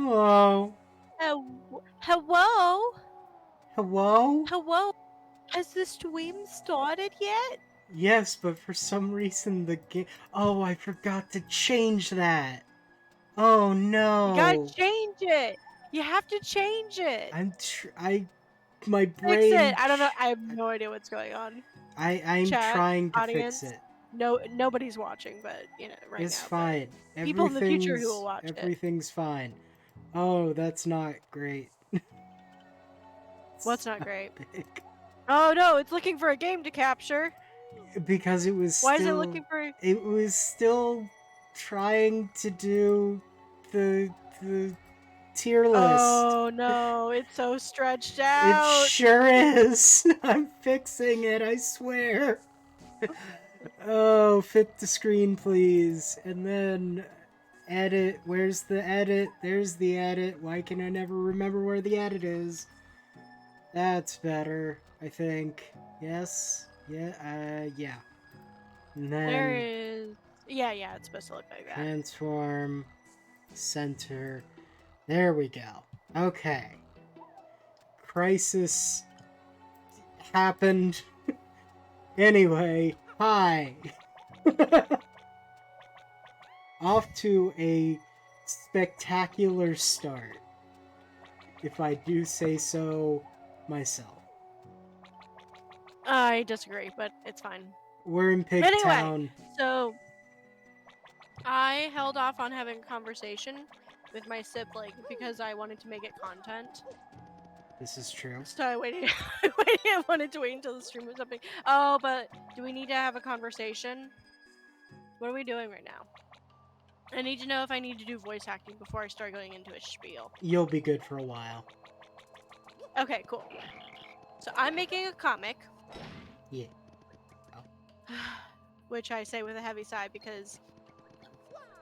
Hello. Hello? Hello? Hello? Has the stream started yet? Yes, but for some reason the game. Oh, I forgot to change that. Oh You gotta no. change it. You have to change it. My Fix it. brain. I don't know. I have no idea what's going on. I'm Chat, trying to fix audience. it. No, nobody's watching, but right It's now. But fine. people in the future who will watch it. Everything's fine. Oh, that's not great. What's not So great? big. Oh no, it's looking for a game to capture. Because Why is it looking for? it was still trying to do the tier list. Oh no, it's so stretched It out. sure is. I'm fixing it, I swear. Oh, fit the screen, please. And then edit. Where's the edit? There's the edit. Why can I never remember where the edit is? That's better, I think. Yes? Yeah. And There then is. Yeah, it's supposed to look like that. transform, center. There we go. Okay. Crisis happened. Anyway, hi. Off to a spectacular start, if I do say so myself. I disagree, but it's fine. We're in Anyway, Pigtown. so I held off on having a conversation with my sibling because I wanted to make it content. This is true. So I waited. I wanted to wait until the stream was up. Oh, but do we need to have a conversation? What are we doing right now? I need to know if I need to do voice acting before I start going into a spiel. You'll be good for a while. Okay, cool. So I'm making a comic. Yeah. Which I say with a heavy sigh because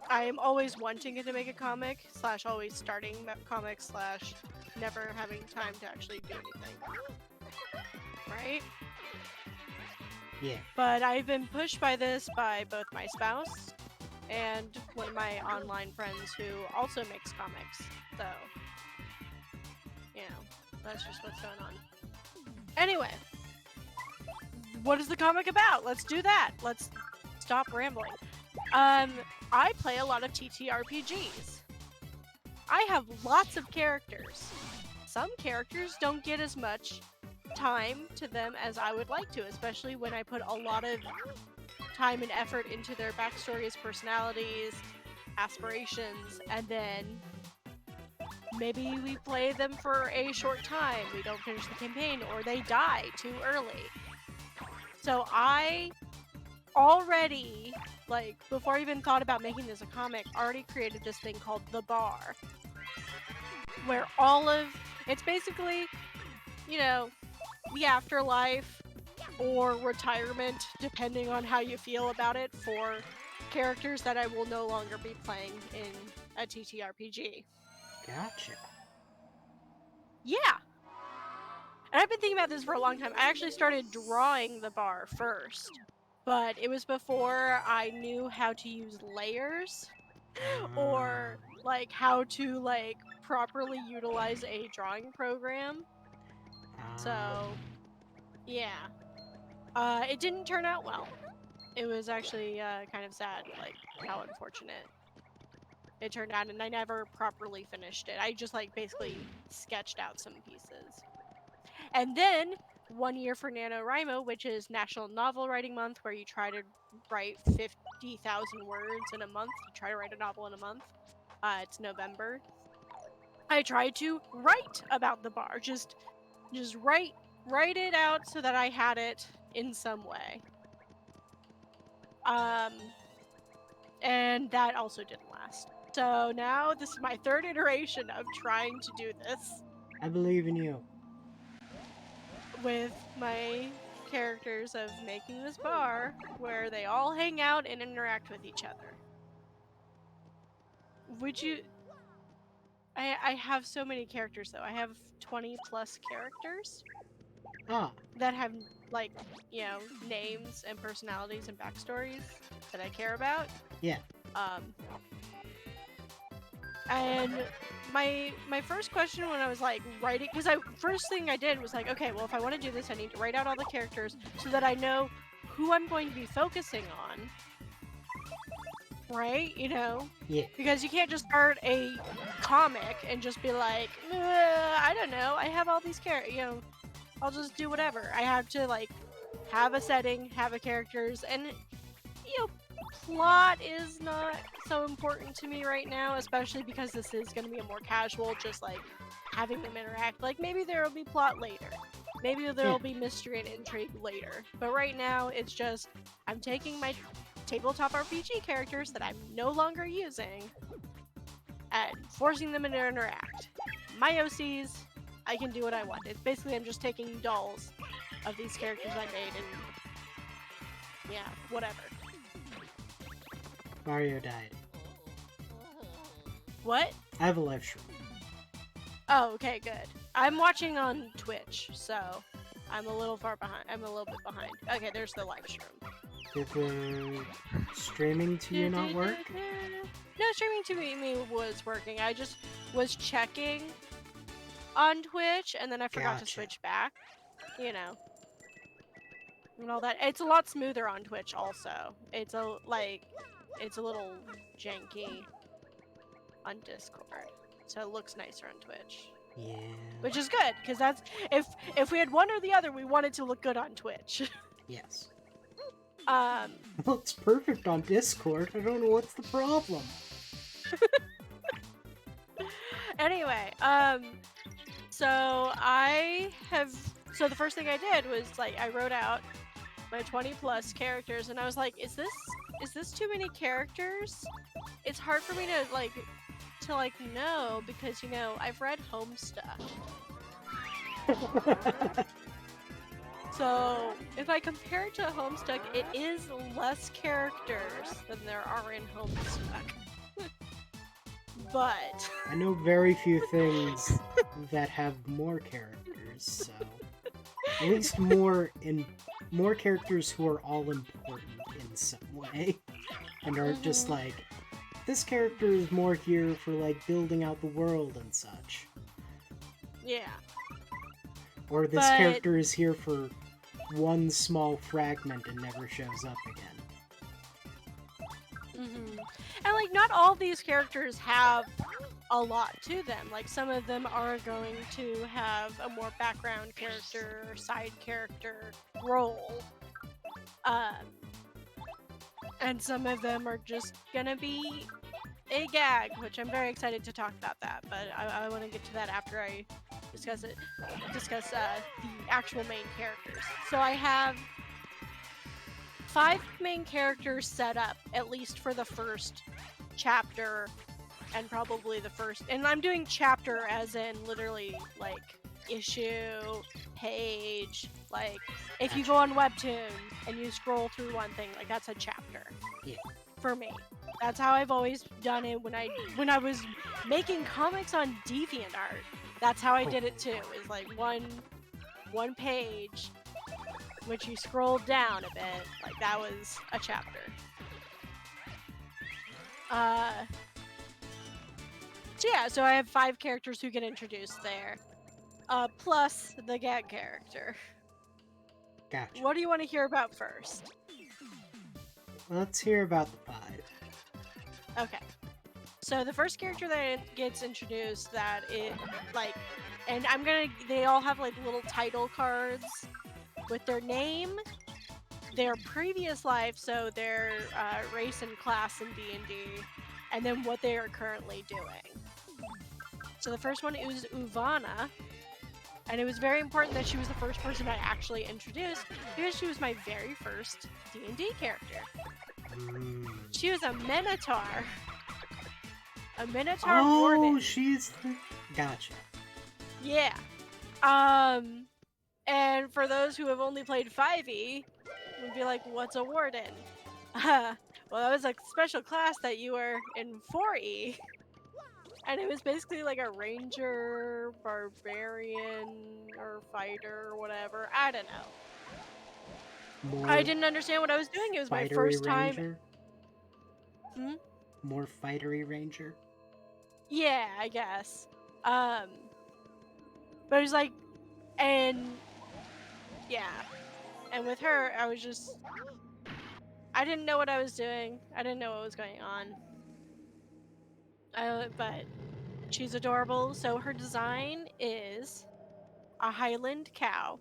I am always wanting to make a comic, / always starting comics, / never having time to actually do anything. Right? Yeah. But I've been pushed by this by both my spouse and one of my online friends who also makes comics. So, you know, that's just what's going on. Anyway, what is the comic about? Let's do that. Let's stop rambling. I play a lot of TTRPGs. I have lots of characters. Some characters don't get as much time to them as I would like to, especially when I put a lot of time and effort into their backstories, personalities, aspirations, and then maybe we play them for a short time, we don't finish the campaign, or they die too early. So I already, like, before I even thought about making this a comic, already created this thing called The Bar. Where it's basically, you know, the afterlife or retirement, depending on how you feel about it, for characters that I will no longer be playing in a TTRPG. Gotcha. Yeah! And I've been thinking about this for a long time. I actually started drawing the bar first, but it was before I knew how to use layers or like how to like properly utilize a drawing program. So, yeah. It didn't turn out well. It was actually kind of sad, like how unfortunate it turned out, and I never properly finished it. I just like basically sketched out some pieces. And then 1 year for NaNoWriMo, which is National Novel Writing Month, where you try to write 50,000 words in a month. You try to write a novel in a month. It's November. I tried to write about the bar, just write it out so that I had it in some way. And that also didn't last. So now this is my third iteration of trying to do this. I believe in you. With my characters of making this bar where they all hang out and interact with each other. Would you... I have so many characters though. I have 20 plus characters. That have, like, you know, names and personalities and backstories that I care about. Yeah. And my first question when I was like writing, because I first thing I did was like, okay, well if I want to do this, I need to write out all the characters so that I know who I'm going to be focusing on, right? You know, Yeah. because you can't just start a comic and just be like, I don't know, I have all these characters, you know, I'll just do whatever. I have to like have a setting, have a characters, and you know, plot is not so important to me right now, especially because this is going to be a more casual, just like having them interact. Like maybe there will be plot later, maybe there will be mystery and intrigue later, but right now it's just I'm taking my tabletop RPG characters that I'm no longer using and forcing them to interact. My OCs, I can do what I want. It's basically I'm just taking dolls of these characters I made and yeah, whatever. Mario died. What? I have a live stream. Oh, okay, good. I'm watching on Twitch, so I'm a little far behind. I'm a little bit behind. Okay, there's the live stream. Did the streaming to you not work? No, streaming to me was working. I just was checking on Twitch, and then I forgot to switch back. You know, and all that. It's a lot smoother on Twitch. Also, it's a little janky on Discord, so it looks nicer on Twitch. Yeah. Which is good, because that's if we had one or the other, we want it to look good on Twitch. Yes. Well, it's perfect on Discord. I don't know what's the problem. Anyway, so the first thing I did was like I wrote out my 20 plus characters, and I was like, is this too many characters? It's hard for me to know, because you know I've read Homestuck. So if I compare it to Homestuck, it is less characters than there are in Homestuck. But I know very few things that have more characters, so at least more characters who are all important in some way, and are just like, this character is more here for like building out the world and such. Yeah. Or this character is here for one small fragment and never shows up again. And like not all of these characters have a lot to them. Like some of them are going to have a more background character or side character role. And some of them are just gonna be a gag, which I'm very excited to talk about that, but I want to get to that after I discuss the actual main characters. So I have 5 main characters set up, at least for the first chapter, and probably the first, and I'm doing chapter as in literally like issue, page, like if you go on Webtoon and you scroll through one thing, like that's a chapter. Yeah. For me. That's how I've always done it when I was making comics on DeviantArt. That's how I did it too. Is like one page, which you scroll down a bit, like that was a chapter. So yeah, so I have 5 characters who get introduced there, plus the gag character. Gotcha. What do you want to hear about first? Let's hear about the 5. Okay. So the first character that gets introduced that it and they all have like little title cards with their name, their previous life, so their race and class in D&D, and then what they are currently doing. So the first one is Uvana, and it was very important that she was the first person I actually introduced because she was my very first D&D character. She was a Minotaur. A Minotaur warden. Oh, she's the... Gotcha. Yeah. And for those who have only played 5e, would be like, what's a warden? Well, that was a special class that you were in 4e. And it was basically like a ranger, barbarian, or fighter, or whatever. I don't know. I didn't understand what I was doing. It was my first time. More fightery ranger? Yeah, I guess. But it was like, and yeah, and with her, I didn't know what I was doing. I didn't know what was going on. But she's adorable. So her design is a Highland cow.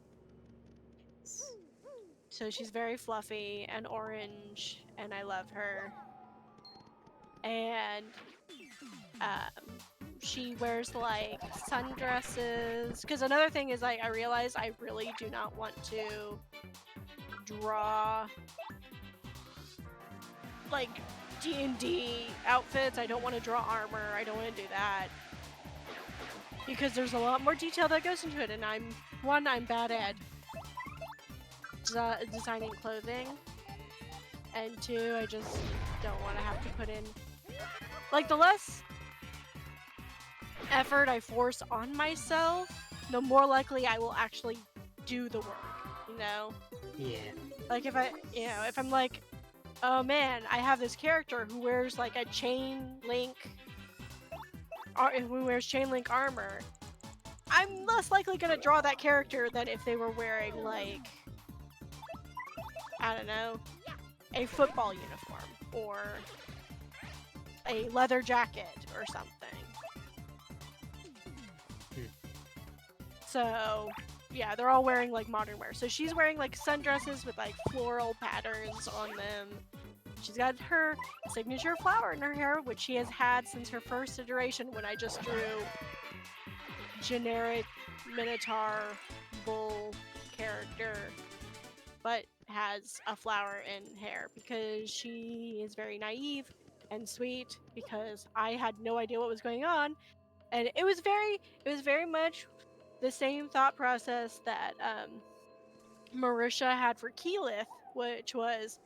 So she's very fluffy and orange, and I love her. And she wears like sundresses. Because another thing is, like, I realized I really do not want to draw like D&D outfits. I don't want to draw armor. I don't want to do that because there's a lot more detail that goes into it, and I'm bad at designing clothing, and two, I just don't want to have to put in like the less effort I force on myself, the more likely I will actually do the work. You know, Yeah. like if I'm like, oh man, I have this character who wears like a chain link, who wears chain link armor. I'm less likely gonna draw that character than if they were wearing like, I don't know, a football uniform or a leather jacket or something. So yeah, they're all wearing like modern wear. So she's wearing like sundresses with like floral patterns on them. She's got her signature flower in her hair, which she has had since her first iteration when I just drew generic Minotaur bull character, but has a flower in hair because she is very naive and sweet because I had no idea what was going on. And it was very much the same thought process that Marisha had for Keyleth, which was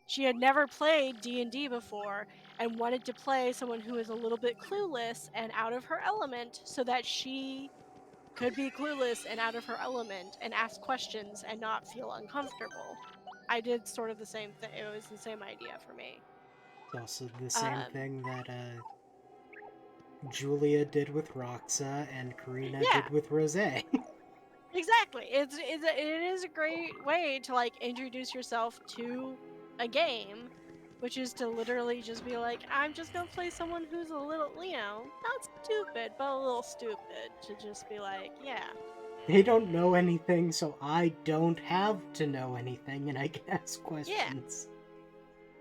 she had never played D&D before and wanted to play someone who is a little bit clueless and out of her element so that she could be clueless and out of her element and ask questions and not feel uncomfortable. I did sort of the same thing. It was the same idea for me. It's also the same Um, thing that Julia did with Roxa and Karina yeah, did with Rose. exactly. It is a great way to like introduce yourself to a game, which is to literally just be like, I'm just gonna play someone who's a little, not stupid, but a little stupid. To just be like, yeah, They don't know anything, so I don't have to know anything, and I can ask yeah, questions.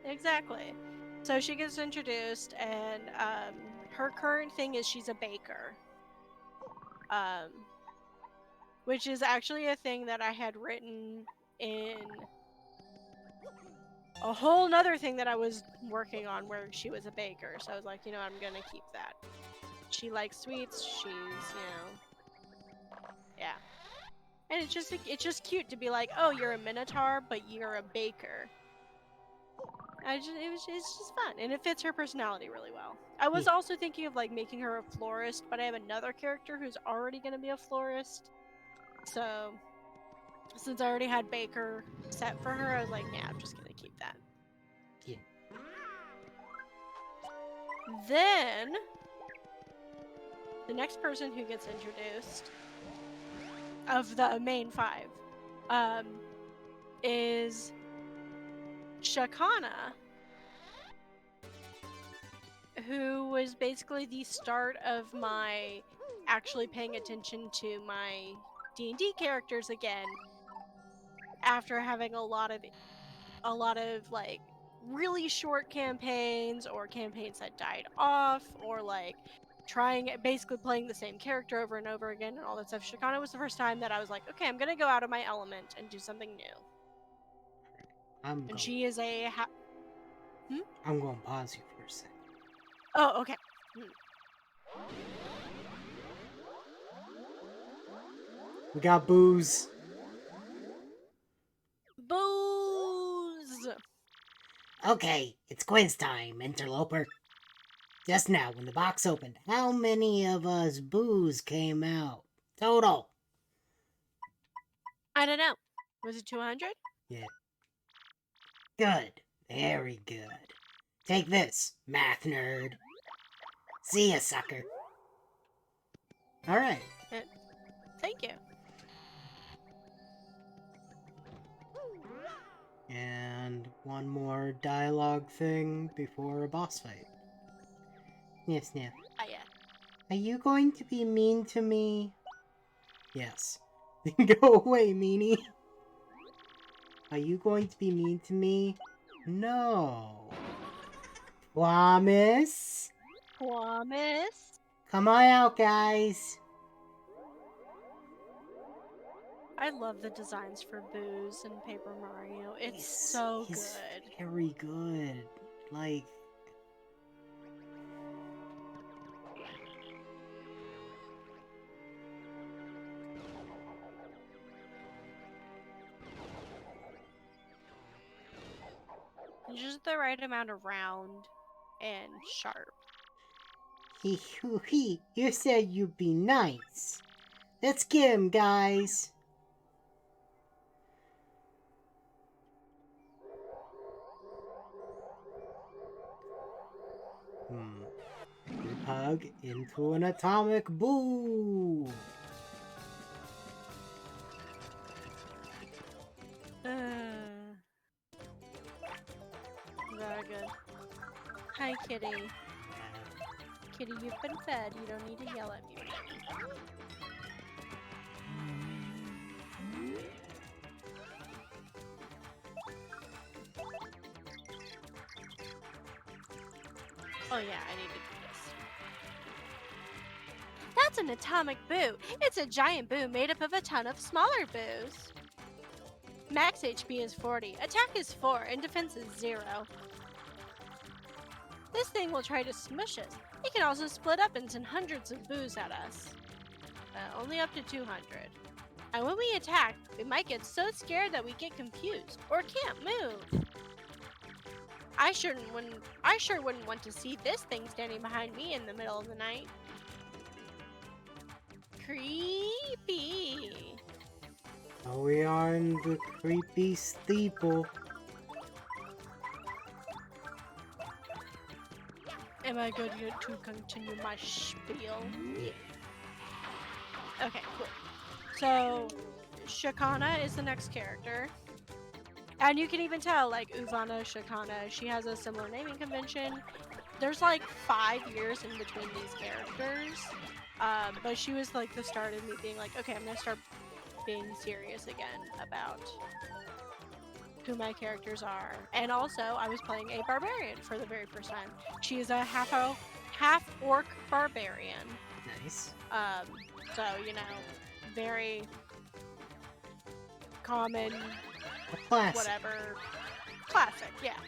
exactly. So she gets introduced, and her current thing is she's a baker. Um, which is actually a thing that I had written in a whole nother thing that I was working on where she was a baker. So I was like, I'm gonna keep that. She likes sweets. Yeah. And it's just cute to be like, oh, you're a minotaur, but you're a baker. It's just fun, and it fits her personality really well. I was Yeah. also thinking of like making her a florist, but I have another character who's already gonna be a florist. So since I already had Baker set for her, I was like, yeah, I'm just gonna keep that. Yeah. Then the next person who gets introduced of the main five um, is Shakana, who was basically the start of my actually paying attention to my D&D characters again after having a lot of like really short campaigns or campaigns that died off or like basically playing the same character over and over again and all that stuff. Shakana was the first time that I was like, okay, I'm gonna go out of my element and do something new. I'm And going. she is a I'm going to pause you for a second. oh, okay. We got booze. Booze. Okay, it's quiz time, interloper. Just now, when the box opened, how many of us booze came out? Total. I don't know. Was it 200? Yeah. Good. Very good. Take this, math nerd. See ya, sucker. Alright. Thank you. And one more dialogue thing before a boss fight. Sniff, sniff. Oh, yeah. Are you going to be mean to me? Yes. Go away, meanie. Are you going to be mean to me? No. Promise? Promise? Come on out, guys. I love the designs for Booze and Paper Mario. It's so he's good. very good. Like... Just the right amount of round and sharp. He, you said you'd be nice. Let's get him, guys. Group hug into an atomic boo. Very good. Hi, kitty. Kitty, you've been fed. You don't need to yell at me. Oh yeah, I need to do this. That's an atomic boo. It's a giant boo made up of a ton of smaller boos. Max HP is 40, attack is 4, and defense is 0. This thing will try to smush us. It can also split up into hundreds of boos at us. Only up to 200. And when we attack, we might get so scared that we get confused or can't move. I sure wouldn't want to see this thing standing behind me in the middle of the night. Creepy. Oh, we are in the creepy steeple. Am I good here to continue my spiel? Yeah. Okay, cool. So, Shakana is the next character. And you can even tell, like, Uvana Shakana, she has a similar naming convention. There's like 5 years in between these characters. But she was like the start of me being like, okay, I'm gonna start being serious again about who my characters are. And also, I was playing a barbarian for the very first time. She is a half-orc barbarian. Nice. So, you know, very common, Classic. whatever, classic, yeah.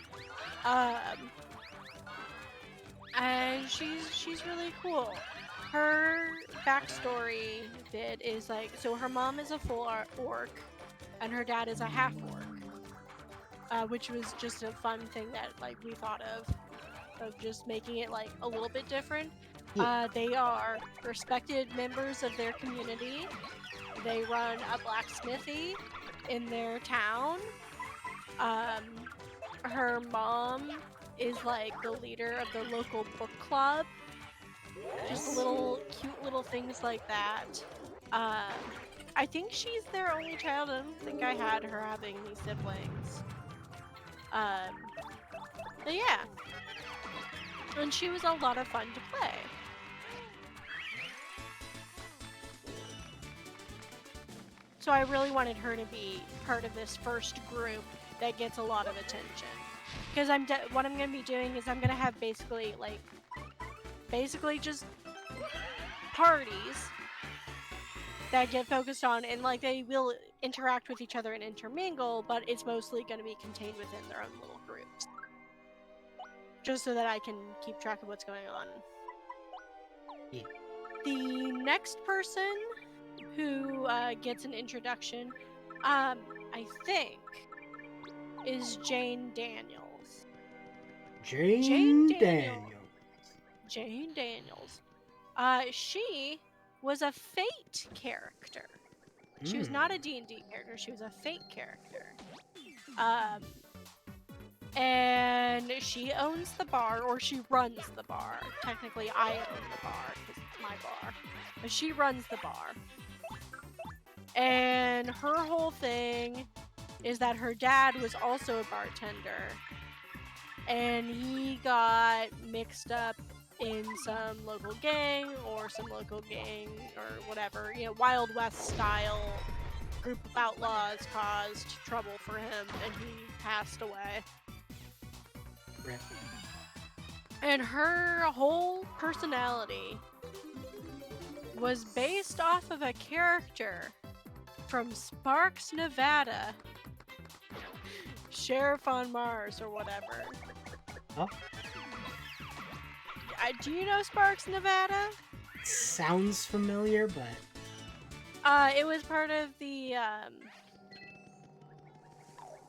And she's really cool. Her backstory bit is like, so her mom is a full orc, and her dad is a half orc, which was just a fun thing that like we thought of just making it like a little bit different. Yeah. They are respected members of their community. They run a blacksmithy in their town. Her mom is like the leader of the local book club. Just little cute little things like that. I think she's their only child. I don't think I had her having any siblings. But yeah. And she was a lot of fun to play. So I really wanted her to be part of this first group that gets a lot of attention. Because what I'm going to be doing is I'm going to have basically just parties that get focused on, and like they will interact with each other and intermingle, but it's mostly going to be contained within their own little groups. Just so that I can keep track of what's going on. Yeah. The next person who gets an introduction, I think, is Jane Daniels. Jane Daniels. Jane Daniels. She was a Fate character. She was not a D&D character. She was a Fate character. And she owns the bar, or she runs the bar. Technically, I own the bar because it's my bar, but she runs the bar. And her whole thing is that her dad was also a bartender, and he got mixed up in some local gang or whatever, Wild West style group of outlaws caused trouble for him, and he passed away. Rip. And her whole personality was based off of a character from Sparks, Nevada. Sheriff on Mars or whatever. Oh, Do you know Sparks, Nevada? sounds familiar, but It was part of the,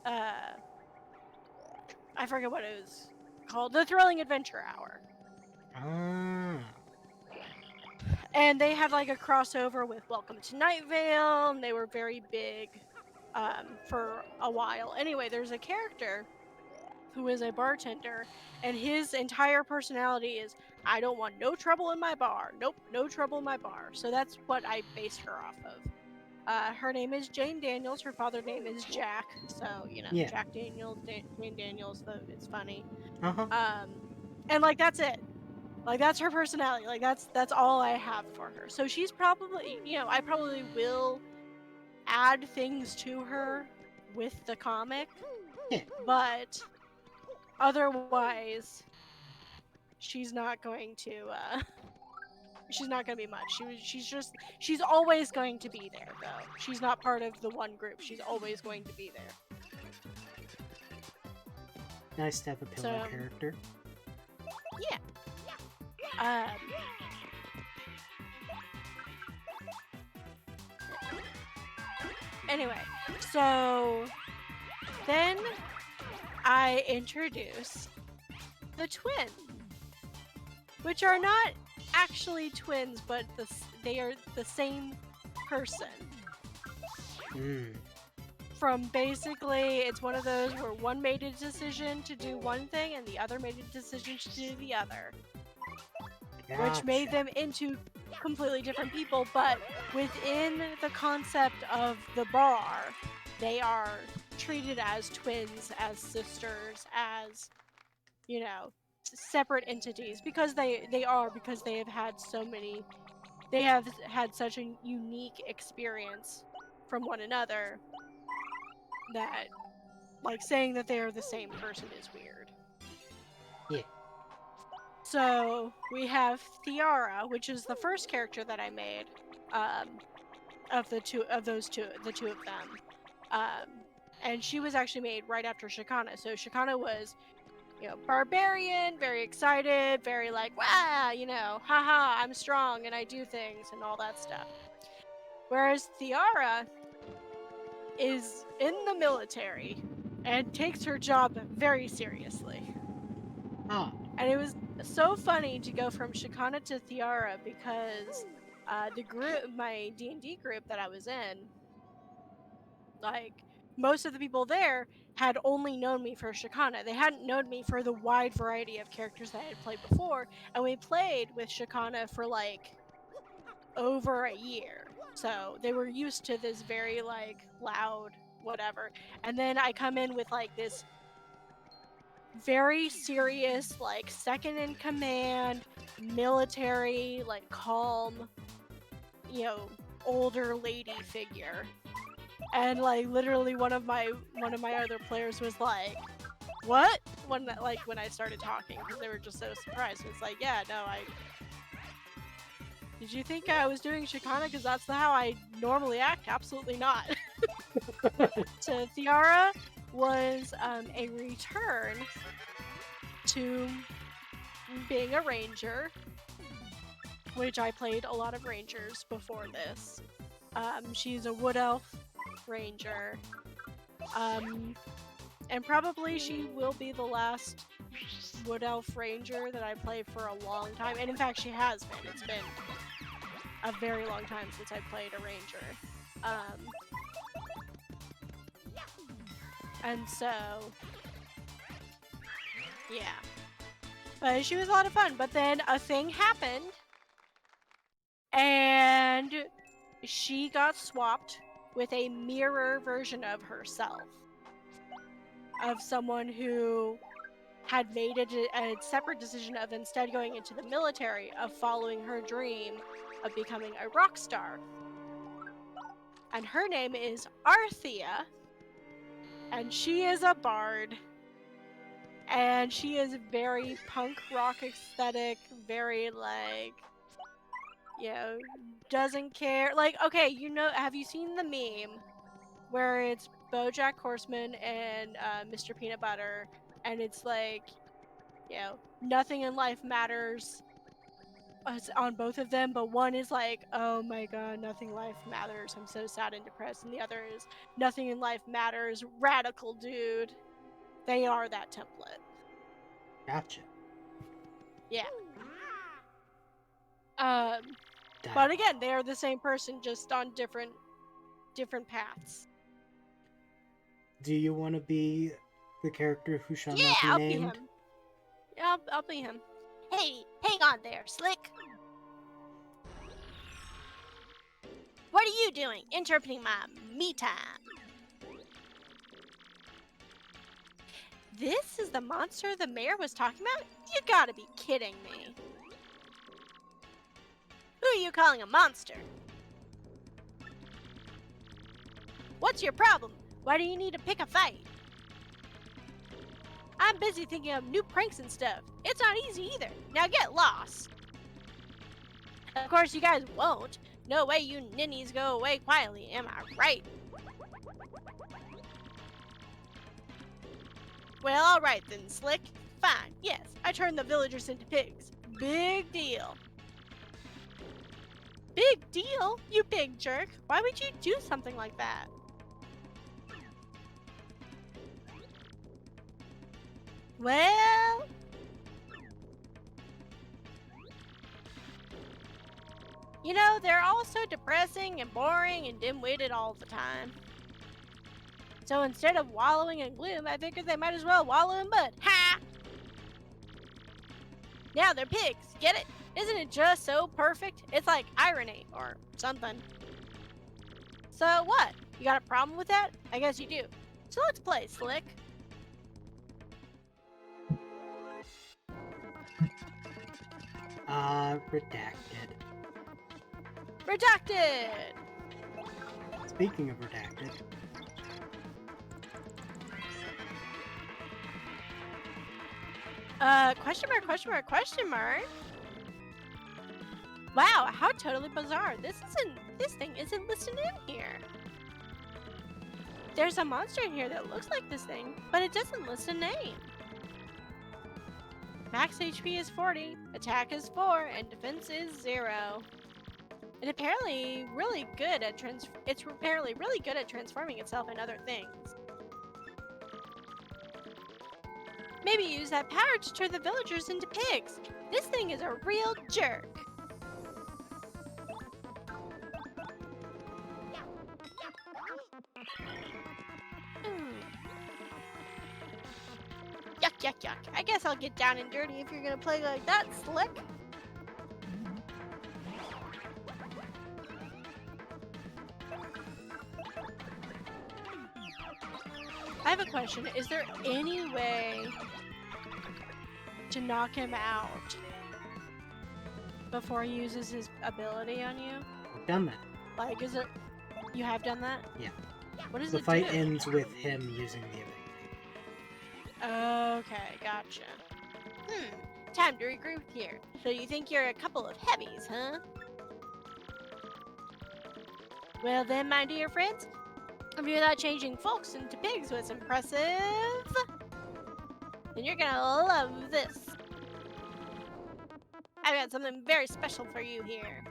I forget what it was called. The Thrilling Adventure Hour. ah, And they had like a crossover with Welcome to Night Vale, and they were very big for a while. Anyway, there's a character who is a bartender, and his entire personality is, I don't want no trouble in my bar. Nope, no trouble in my bar. So that's what I based her off of. Her name is Jane Daniels. Her father's name is Jack. So, yeah. Jack Daniels, Jane Daniels, it's funny. Uh-huh. And like, that's it. Like, that's her personality. Like, that's all I have for her. So she's probably, I probably will add things to her with the comic. Yeah. But otherwise, she's not going to, she's not going to be much. She's always going to be there, though. She's not part of the one group. She's always going to be there. Nice to have a pillar character. Yeah. Anyway, so then I introduce the twin, which are not actually twins, but they are the same person. From basically, it's one of those where one made a decision to do one thing and the other made a decision to do the other. Gotcha. Which made them into completely different people, but within the concept of the bar, they are treated as twins, as sisters, as, separate entities, because they have had such a unique experience from one another that, like, saying that they are the same person is weird. Yeah. So we have Theara, which is the first character that I made, of the two of them, and she was actually made right after Shikana. So Shikana was, barbarian, very excited, very like, wow, haha, I'm strong and I do things and all that stuff. Whereas Theara is in the military and takes her job very seriously. Oh. And it was so funny to go from Shikana to Theara because the group, my D&D group that I was in, like, most of the people there had only known me for Shikana. They hadn't known me for the wide variety of characters that I had played before, and we played with Shikana for, like, over a year. So they were used to this very, like, loud whatever. And then I come in with, like, this very serious, like, second in command, military, like, calm, older lady figure. And, like, literally one of my other players was like, what? When I started talking, because they were just so surprised. It's like, yeah, no, did you think I was doing Shikana because that's how I normally act? Absolutely not. So Theara was a return to being a ranger, which I played a lot of rangers before this. She's a wood elf ranger, and probably she will be the last wood elf ranger that I play for a long time. And in fact, she has been. It's been a very long time since I played a ranger. And so Yeah. But she was a lot of fun. But then a thing happened, and she got swapped with a mirror version of herself. Of someone who had made a separate decision of instead going into the military, of following her dream of becoming a rock star. And her name is Arthea, and she is a bard. And she is very punk rock aesthetic, very like, you know, doesn't care. Like, okay, you know, have you seen the meme where it's BoJack Horseman and Mr. Peanut Butter, and it's like, you know, nothing in life matters on both of them, but one is like, oh my god, nothing in life matters, I'm so sad and depressed, and the other is, nothing in life matters, radical dude. They are that template. Gotcha. Yeah. But again, they are the same person, just on different paths. Do you want to be the character who shall Yeah, not be I'll named? be him. Yeah, I'll be him. Hey, hang on there, Slick. What are you doing? Interrupting my me time. This is the monster the mayor was talking about? You gotta be kidding me. Who are you calling a monster? What's your problem? Why do you need to pick a fight? I'm busy thinking of new pranks and stuff. It's not easy either. Now get lost. Of course you guys won't. No way you ninnies go away quietly, am I right? Well, alright then, Slick. Fine, yes, I turned the villagers into pigs. Big deal. Big deal? You big jerk. Why would you do something like that? Well... you know, they're all so depressing and boring and dim-witted all the time. So instead of wallowing in gloom, I figured they might as well wallow in mud. Ha! Now they're pigs, get it? Isn't it just so perfect? It's like irony, or something. So what? You got a problem with that? I guess you do. So let's play, Slick. Redacted. Redacted! Speaking of redacted. Question mark, question mark, question mark? Wow, how totally bizarre. This thing isn't listed in here. There's a monster in here that looks like this thing, but it doesn't list a name. Max HP is 40, attack is 4, and defense is 0. And apparently really good at transforming itself in other things. Maybe use that power to turn the villagers into pigs. This thing is a real jerk. Yuck, yuck, yuck. I guess I'll get down and dirty if you're gonna play like that, Slick. I have a question. Is there any way to knock him out before he uses his ability on you? I've done that. Like, is it... you have done that? Yeah. What does The it fight do? ends with him using the ability. Okay, gotcha. Time to regroup here. So you think you're a couple of heavies, huh? Well then, my dear friends, if you're not changing folks into pigs was impressive, then you're gonna love this. I've got something very special for you here.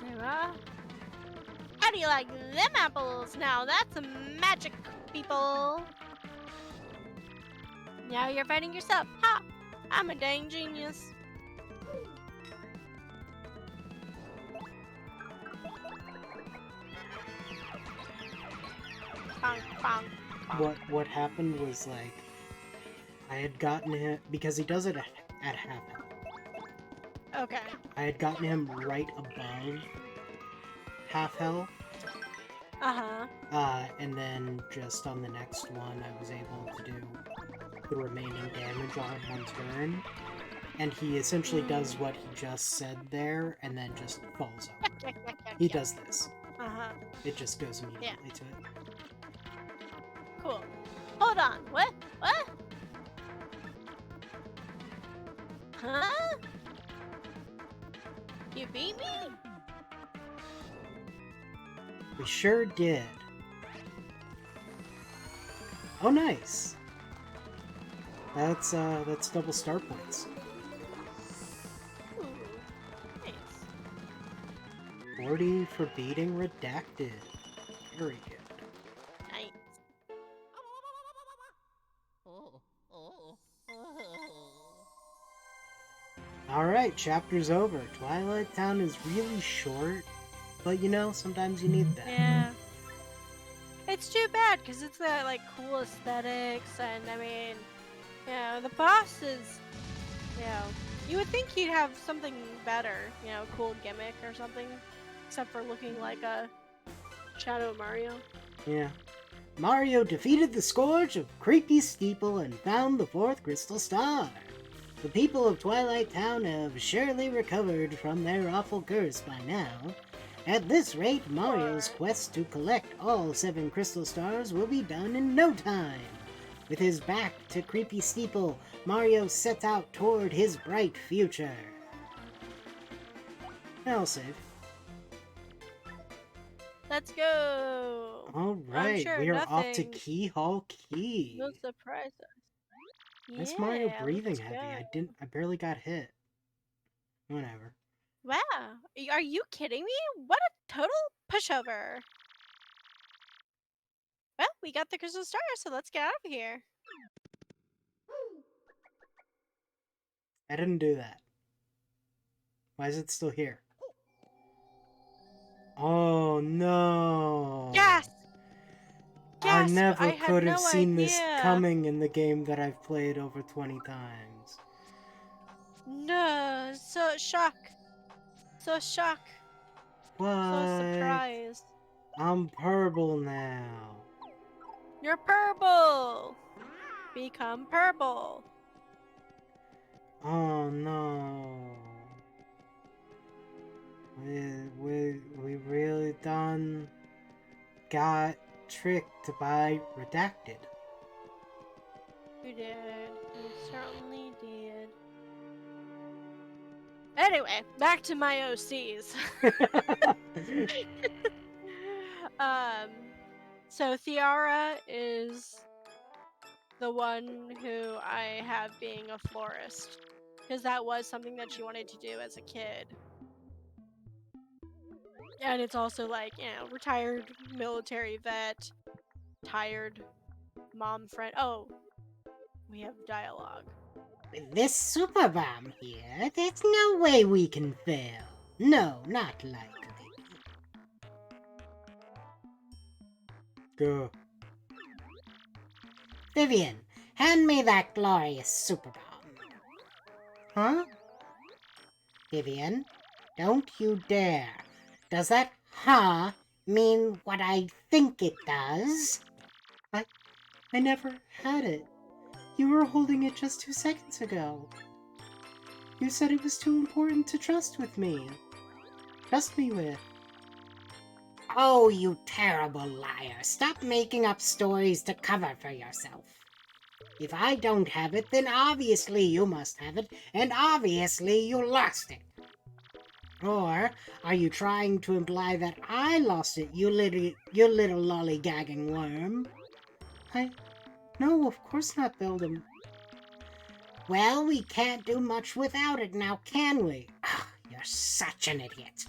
There we are. How do you like them apples? Now that's a magic, people. Now you're fighting yourself. Ha! I'm a dang genius. Bonk, bonk, bonk. What happened was, like, I had gotten him, because he does it at half health. Okay. I had gotten him right above half health, and then just on the next one, I was able to do the remaining damage on one turn, and he essentially does what he just said there, and then just falls over. He does this. It just goes immediately to it. Cool. Hold on. What? What? Huh? You beat me? We sure did. Oh, nice. That's double star points. Ooh. Nice. 40 for beating Redacted. Very good. Nice. Alright, chapter's over. Twilight Town is really short, but you know, sometimes you need that. Yeah. It's too bad because it's got like cool aesthetics, and I mean, you know, the boss is, you know, you would think he'd have something better, you know, cool gimmick or something, except for looking like a Shadow Mario. Yeah. Mario defeated the Scourge of Creepy Steeple and found the 4th Crystal Star. The people of Twilight Town have surely recovered from their awful curse by now. At this rate, Mario's quest to collect all 7 Crystal Stars will be done in no time. With his back to Creepy Steeple, Mario sets out toward his bright future. I'll save. Let's go! Alright, sure we are off to nothing Key Hall Key. No surprises. That's Mario breathing let's heavy. go. I barely got hit. Whatever. Wow, are you kidding me? What a total pushover. Well, we got the Crystal Star, so let's get out of here. I didn't do that. Why is it still here? Oh no! Yes! I Yes! never I had could have no seen this idea. coming in the game that I've played over 20 times. No, so shock. So shock. What? So surprised. I'm purple now. You're purple! Become purple. Oh no. We really got tricked by Redacted. You did. You certainly did. Anyway, back to my OCs. So Thiara is the one who I have being a florist, because that was something that she wanted to do as a kid. And it's also like, you know, retired military vet, tired mom friend. Oh, we have dialogue. With this super bomb here, there's no way we can fail. No, not likely. Go. Vivian, hand me that glorious super bomb. Huh? Vivian, don't you dare. Does that "huh" mean what I think it does? I never had it. You were holding it just 2 seconds ago. You said it was too important to trust with me. Trust me with. Oh, you terrible liar. Stop making up stories to cover for yourself. If I don't have it, then obviously you must have it, and obviously you lost it. Or are you trying to imply that I lost it, you little lollygagging worm? No, of course not, Beldam. Well, we can't do much without it now, can we? You're such an idiot.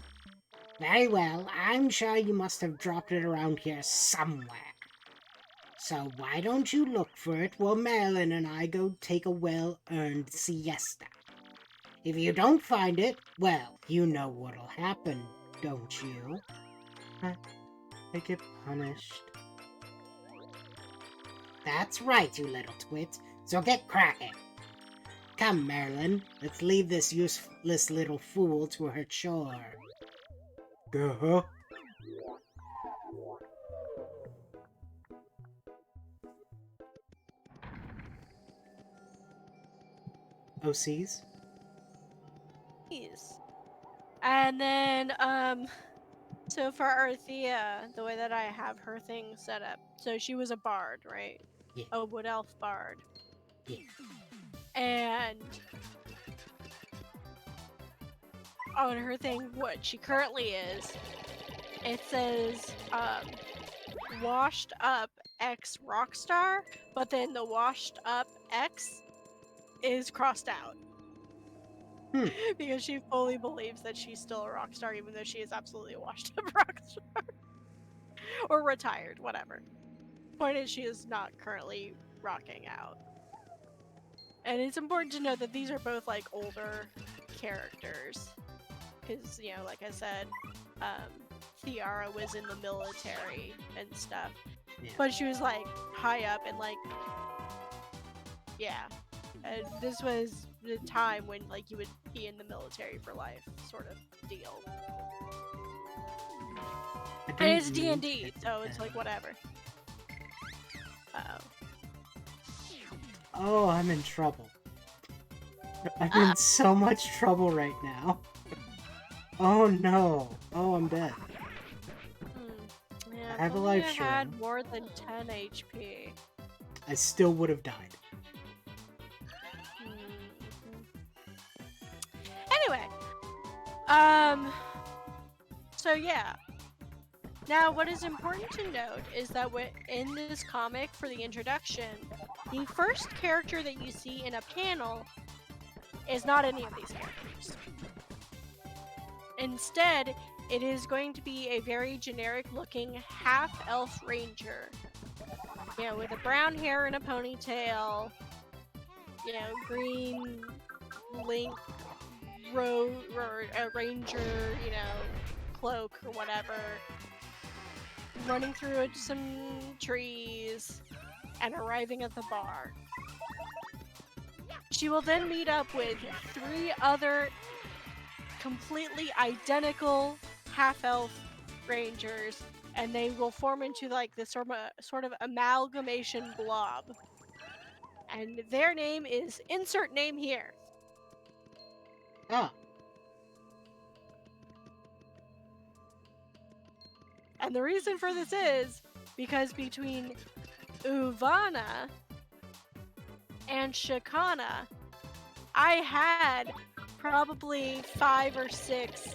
Very well, I'm sure you must have dropped it around here somewhere. So why don't you look for it while Marilyn and I go take a well-earned siesta? If you don't find it, well, you know what'll happen, don't you? I get punished. That's right, you little twit. So get cracking. Come, Marilyn. Let's leave this useless little fool to her chore. Uh-huh. OCs? Please. And then, so for Arthea, the way that I have her thing set up, so she was a bard, right? Yeah. A wood elf bard. Yeah. And on her thing, what she currently is, it says, washed up X Rockstar, but then the washed up X is crossed out. Because she fully believes that she's still a rock star, even though she is absolutely a washed up rock star. Or retired, whatever. Point is, she is not currently rocking out. And it's important to note that these are both like older characters. Because, you know, like I said, Theara was in the military and stuff. Yeah. But she was like high up and like, yeah. And this was the time when like you would be in the military for life, sort of deal. And it's D&D, so it's like whatever. Uh-oh. Oh, I'm in trouble. I'm in so much trouble right now. Oh no. Oh, I'm dead. Yeah, I have a if life only I stream. had more than 10 HP. I still would have died. Anyway, so yeah. Now, what is important to note is that in this comic, for the introduction, the first character that you see in a panel is not any of these characters. Instead, it is going to be a very generic-looking half-elf ranger. You know, with the brown hair and a ponytail, you know, green link or a ranger, you know, cloak or whatever, running through some trees and arriving at the bar. She will then meet up with 3 other completely identical half-elf rangers, and they will form into like this sort of amalgamation blob. And their name is insert name here. Ah. And the reason for this is because between Uvana and Shakana, I had probably 5 or 6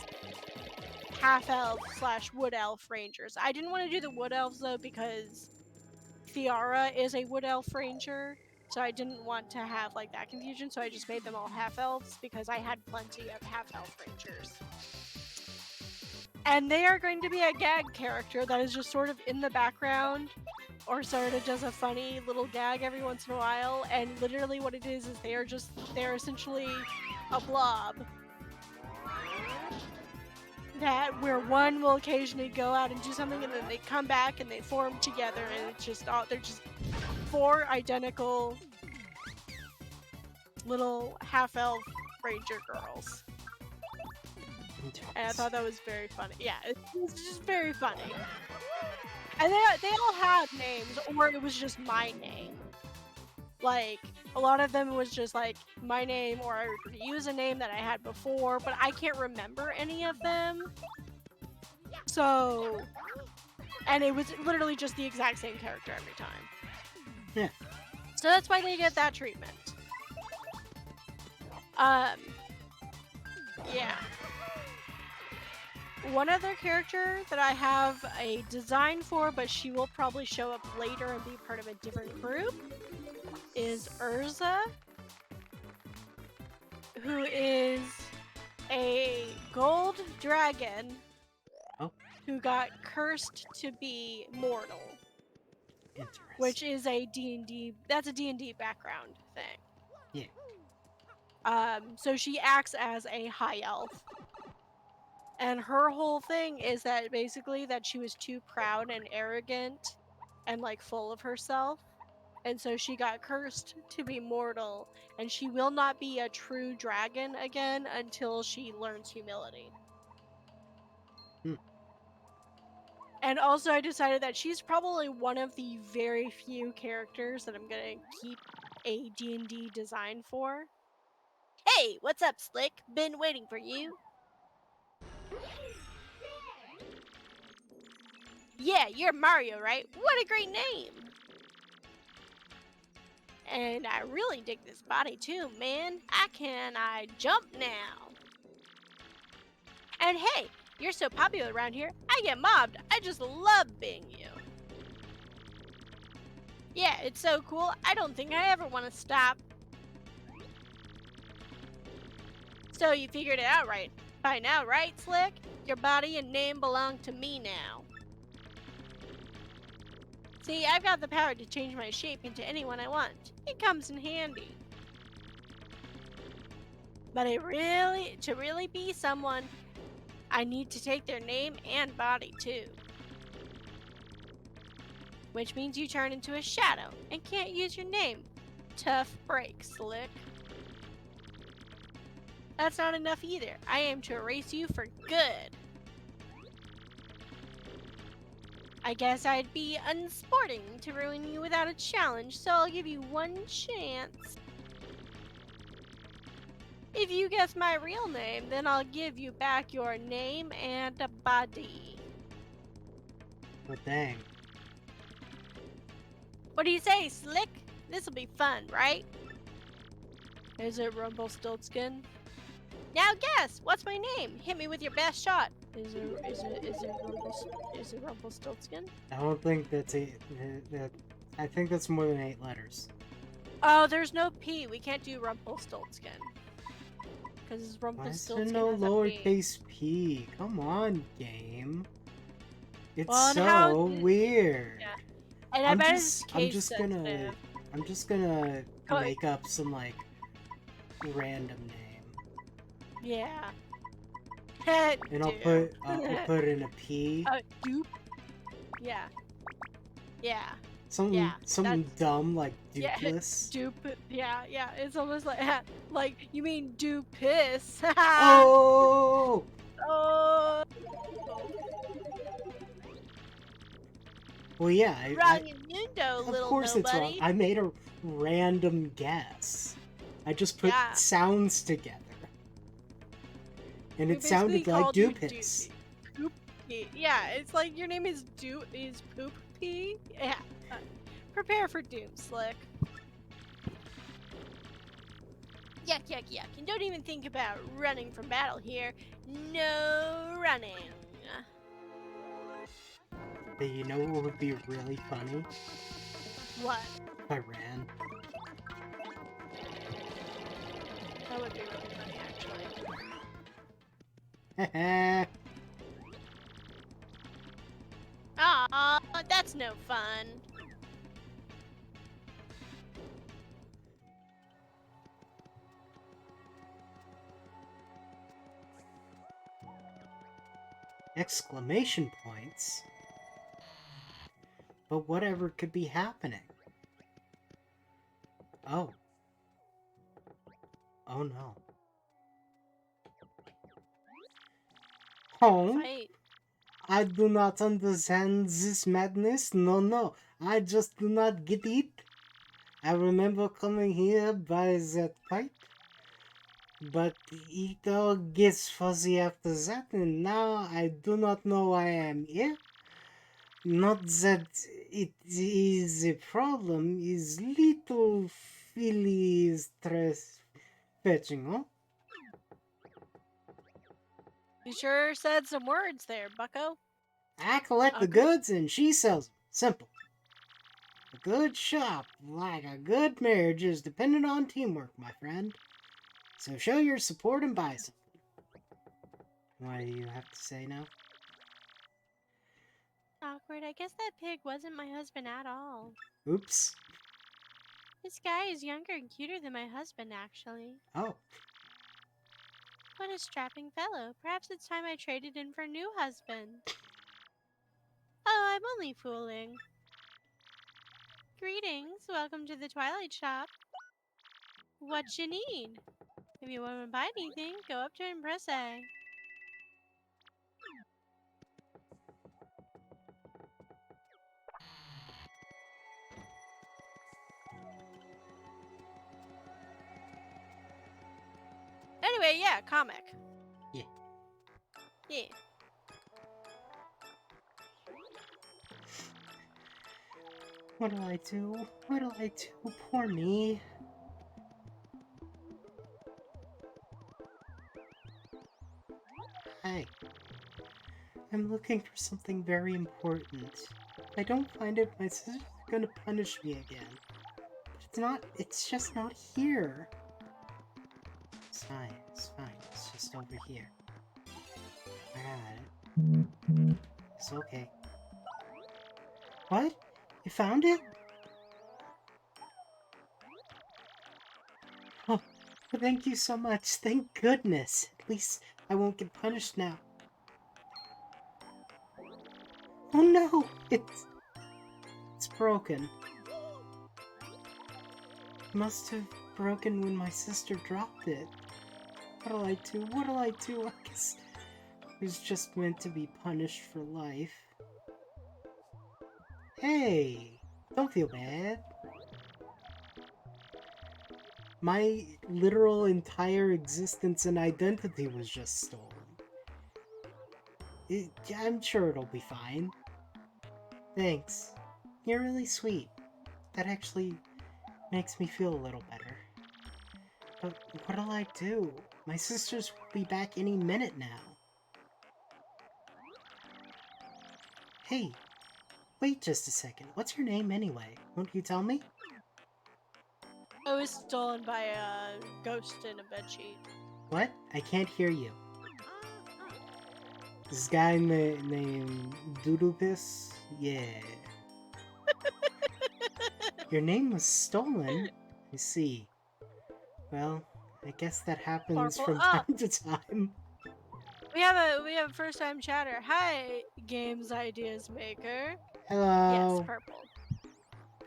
half-elf / wood elf rangers. I didn't want to do the wood elves though because Theara is a wood elf ranger, so I didn't want to have like that confusion, so I just made them all half-elves because I had plenty of half-elf rangers. And they are going to be a gag character that is just sort of in the background or sort of does a funny little gag every once in a while, and literally what it is they're essentially a blob that where one will occasionally go out and do something and then they come back and they form together, and it's just they're just 4 identical little half-elf ranger girls. And I thought that was very funny. Yeah, it's just very funny. And they all had names, or it was just my name. Like, a lot of them was just like my name, or I would use a name that I had before, but I can't remember any of them. So, and it was literally just the exact same character every time. Yeah. So that's why they get that treatment. Yeah. One other character that I have a design for, but she will probably show up later and be part of a different group, is Urza, who is a gold dragon who got cursed to be mortal. Interesting. Which is a D&D, that's a D&D background thing. Yeah. So she acts as a high elf. And her whole thing is that basically that she was too proud and arrogant and like full of herself. And so she got cursed to be mortal, and she will not be a true dragon again until she learns humility. Hmm. And also I decided that she's probably one of the very few characters that I'm gonna keep a D&D design for. Hey, what's up, Slick? Been waiting for you. Yeah, you're Mario, right? What a great name! And I really dig this body too, man. I jump now? And hey, you're so popular around here, I get mobbed. I just love being you. Yeah, it's so cool. I don't think I ever want to stop. So you figured it out right by now, right, Slick? Your body and name belong to me now. See, I've got the power to change my shape into anyone I want. It comes in handy. But to really be someone, I need to take their name and body too. Which means you turn into a shadow and can't use your name. Tough break, Slick. That's not enough either. I aim to erase you for good. I guess I'd be unsporting to ruin you without a challenge, so I'll give you one chance. If you guess my real name, then I'll give you back your name and a body. But dang. What do you say, Slick? This'll be fun, right? Is it Rumpelstiltskin? Now guess! What's my name? Hit me with your best shot. Is it Rumpelstiltskin? I don't think that's I think that's more than 8 letters. Oh, there's no P. We can't do Rumpelstiltskin. Because Why is there Rumpelstiltskin no has a P. lowercase p? Come on, game. It's Well, and so how- weird. Yeah. And I I'm bet just, it's I'm case just sensitive. gonna Go- make up some like random name, Yeah. and I'll put in a p. Dupe. Yeah. Yeah. Something yeah, dumb like yeah, dupeless. Dupe. Yeah. It's almost like you mean do piss. Oh! Oh. Well, yeah. Rogmundo, Of little course it's wrong. nobody. I made a random guess. I just put Yeah. sounds together, and We it sounded basically like called you dupis. Poopy. Yeah, it's like your name is Poop P. Yeah. Prepare for doom, Slick. Yuck. And don't even think about running from battle here. No running. But you know what would be really funny? What? If I ran. That would be really funny, actually. Heh. Aw, that's no fun. Exclamation points? But whatever could be happening? Oh. Oh no. Home? Fight. I do not understand this madness. No. I just do not get it. I remember coming here by that pipe. But it all gets fuzzy after that, and now I do not know why I am here. Not that it is a problem, is little Philly is fetching, huh? You sure said some words there, bucko. I collect the Okay. goods and she sells them. Simple. A good shop, like a good marriage, is dependent on teamwork, my friend. So show your support and buy something. What do you have to say now? Awkward. I guess that pig wasn't my husband at all. Oops. This guy is younger and cuter than my husband, actually. Oh. What a strapping fellow. Perhaps it's time I traded in for a new husband. Oh, I'm only fooling. greetings. Welcome to the Twilight Shop. What you need? If you want to buy anything, go up to it and press A. Anyway, yeah, comic. Yeah. Yeah. What'll I do? What'll I do? Poor me. Hi. I'm looking for something very important. If I don't find it, my sister's gonna punish me again. But it's just not here. It's fine, it's just over here. I got it. It's okay. What? You found it? Oh, thank you so much. Thank goodness. At least I won't get punished now. Oh no! It's broken. It must have broken when my sister dropped it. What'll I do? What'll I do? I guess I was just meant to be punished for life. Hey! Don't feel bad. My literal entire existence and identity was just stolen. I'm sure it'll be fine. Thanks. You're really sweet. That actually makes me feel a little better. But what'll I do? My sisters will be back any minute now. Hey, wait just a second. What's your name anyway? Won't you tell me? I was stolen by a ghost in a bedsheet. What? I can't hear you. This guy named Doodlepis? Yeah. Your name was stolen? I see. Well, I guess that happens Purple. from time to time. We have a first time chatter. Hi, games ideas maker. Hello. Yes, purple.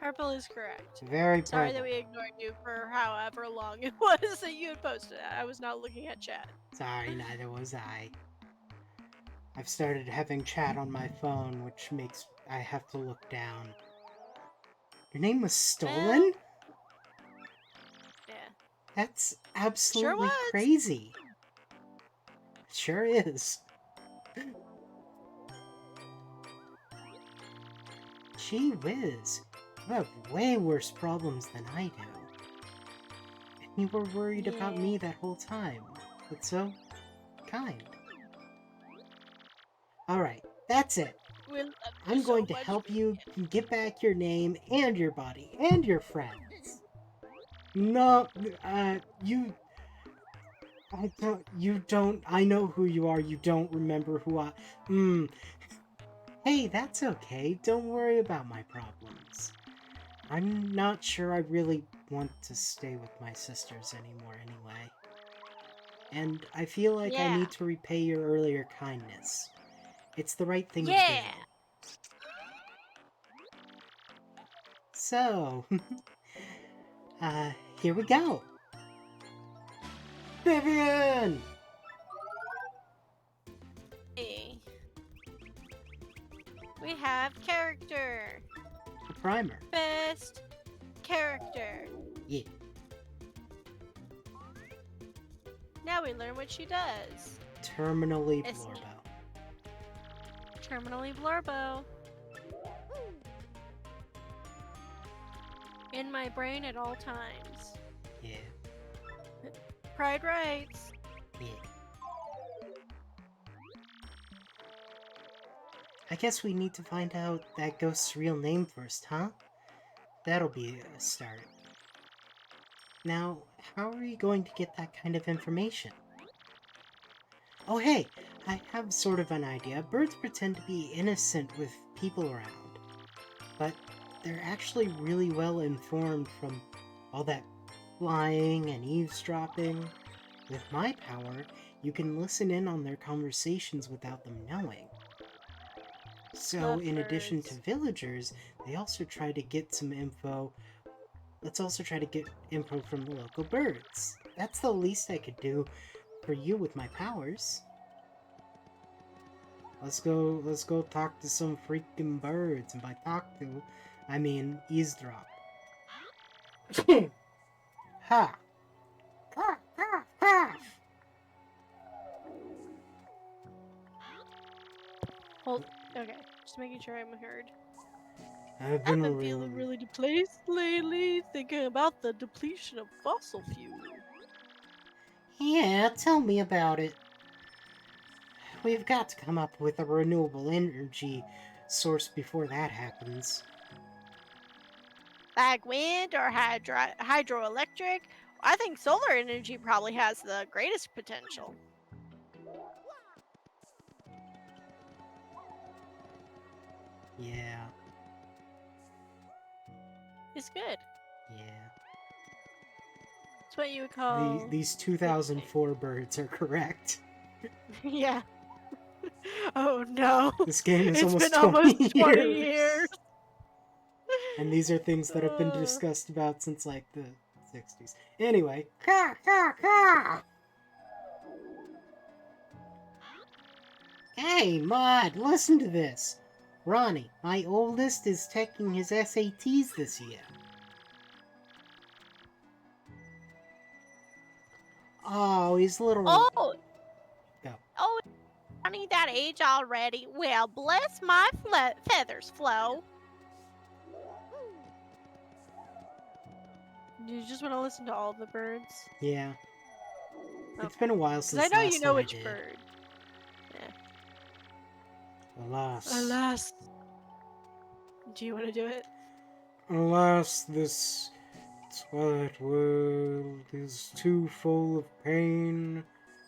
Purple is correct. Very purple. Sorry that we ignored you for however long it was that you had posted it. I was not looking at chat. Sorry, neither was I. I've started having chat on my phone, which makes I have to look down. Your name was stolen? Yeah. That's absolutely was. crazy. It sure is. Gee whiz. You have way worse problems than I do. And you were worried about me that whole time. But so kind. Alright, that's it. I'm going to help you get back your name and your body and your friends. No, I know who you are, you don't remember who I, Hey, that's okay, don't worry about my problems. I'm not sure I really want to stay with my sisters anymore anyway. And I feel like I need to repay your earlier kindness. It's the right thing to do. So, here we go. Vivian! Hey. We have character. A primer. Best character. Yeah. Now we learn what she does. Terminally Blorbo. Terminally Blorbo. In my brain at all times. Yeah. Pride rights. Yeah. I guess we need to find out that ghost's real name first, huh? That'll be a start. Now, how are we going to get that kind of information? Oh hey, I have sort of an idea. Birds pretend to be innocent with people around, but they're actually really well informed from all that flying and eavesdropping. With my power, you can listen in on their conversations without them knowing. So, Love in addition to birds. villagers, they also try to get some info. Let's also try to get info from the local birds. That's the least I could do for you with my powers. Let's go talk to some freaking birds. And by talk to, I mean eavesdrop. Ha! Ha! Ha! Ha! Hold. Okay, just making sure I'm heard. I've I've been been feeling really depressed lately, thinking about the depletion of fossil fuel. Yeah, tell me about it. We've got to come up with a renewable energy source before that happens. Like wind or hydroelectric? I think solar energy probably has the greatest potential. Yeah, It's good. yeah. It's what you would call. These 2004 birds are correct. Yeah. Oh no. This game is It's almost been 20 almost 20 years. years. And these are things that have been discussed about since like the 60s. Anyway, caw, caw, caw. Hey, Maud, listen to this. Ronnie, my oldest, is taking his SATs this year. Oh, he's little. Oh. Go. Oh, I need that age already. Well, bless my feathers, Flo. Do you just want to listen to all the birds? Yeah. Okay. It's been a while since I know last you know time which I did. bird. Yeah. Alas. Alas. Do you want to do it? Alas, this twilight world is too full of pain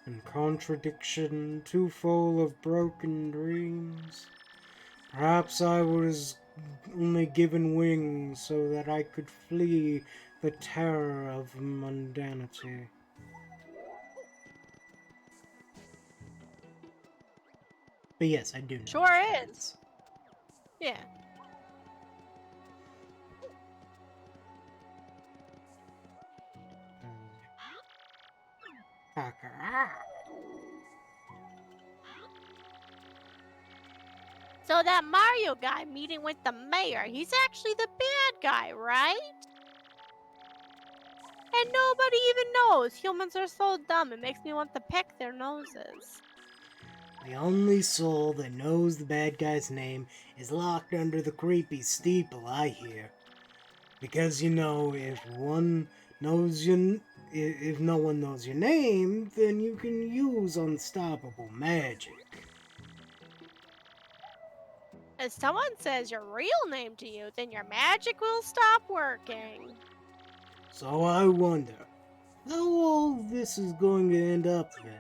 and contradiction, too full of broken dreams. Perhaps I was only given wings so that I could flee the terror of mundanity. But yes, I do know. Sure which is. ones. Yeah. So that Mario guy meeting with the mayor, he's actually the bad guy, right? And nobody even knows. Humans are so dumb, it makes me want to peck their noses. The only soul that knows the bad guy's name is locked under the creepy steeple, I hear. Because, if one knows if no one knows your name, then you can use unstoppable magic. If someone says your real name to you, then your magic will stop working. So I wonder, how all this is going to end up then?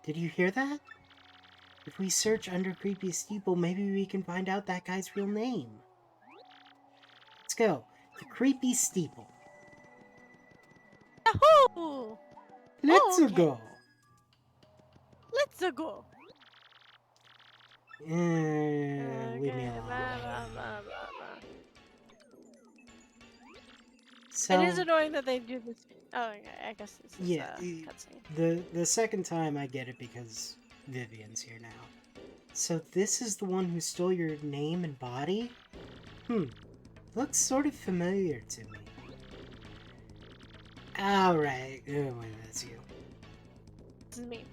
Did you hear that? If we search under Creepy Steeple, maybe we can find out that guy's real name. Let's go. The Creepy Steeple. Yahoo! Let's Okay. go. Let's go. Leave me alone. So, It is annoying that they do this. Oh, okay, I guess this is yeah, cutscene. the second time I get it because Vivian's here now. So this is the one who stole your name and body? Looks sort of familiar to me. Alright, oh wait, that's you. This is me.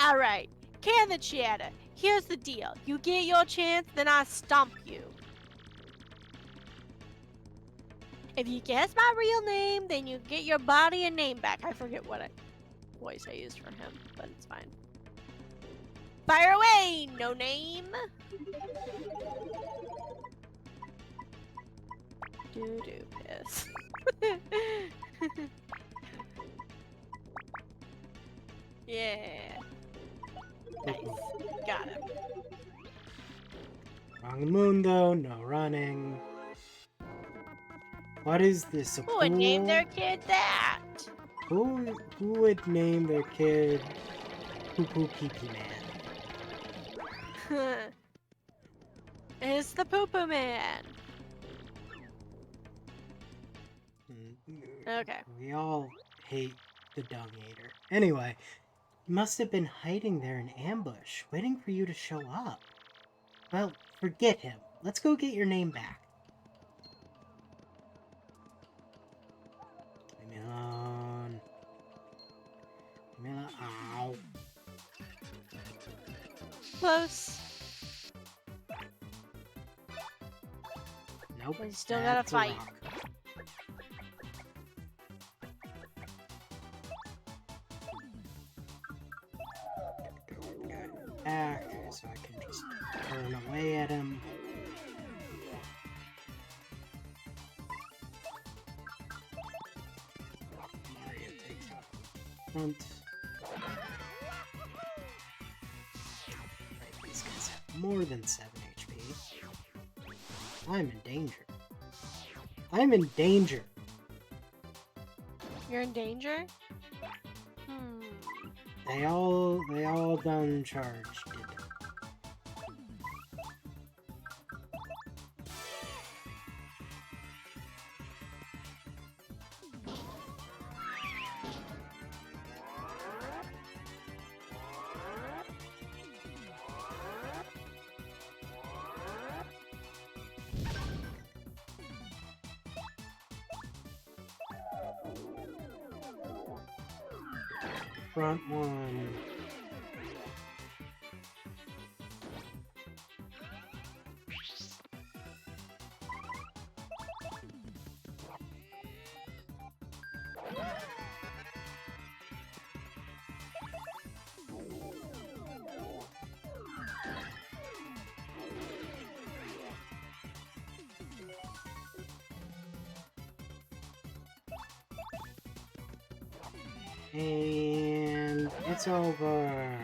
Alright, Can the Chatter. Here's the deal. You get your chance, then I stomp you. If you guess my real name, then you get your body and name back. I forget what voice I used for him, but it's fine. Fire away, no name. Doo-doo piss. Yeah. Nice. Got him. Wrong mundo, no running. What is this? Who would name their kid that? Who would name their kid Poo Poo Pee Pee Man. It's the Poo Poo Man. Okay. We all hate the Dung Eater. Anyway, he must have been hiding there in ambush, waiting for you to show up. Well, forget him. Let's go get your name back. Leave me alone. Leave me alone. Ow. Close. Nope. We still gotta that's a fight. rock. Go back so I can just turn away at him. Mario takes out front. Right, these guys have more than 7 HP. I'm in danger. I'm in danger. You're in danger? They all done charged it. Front one. And it's over.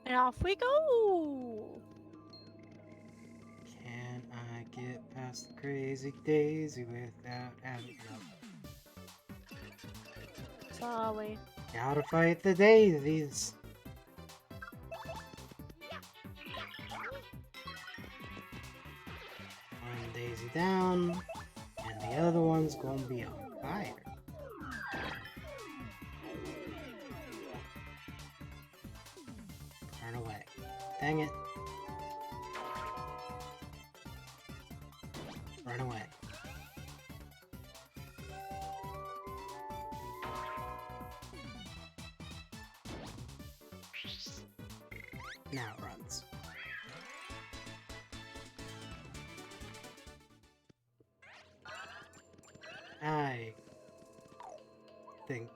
And off we go! Can I get past the crazy daisy without having no? Sorry. Gotta fight the daisies. One daisy down, and the other one's gonna be on fire. Turn away. Dang it. Run away. Now it runs. I think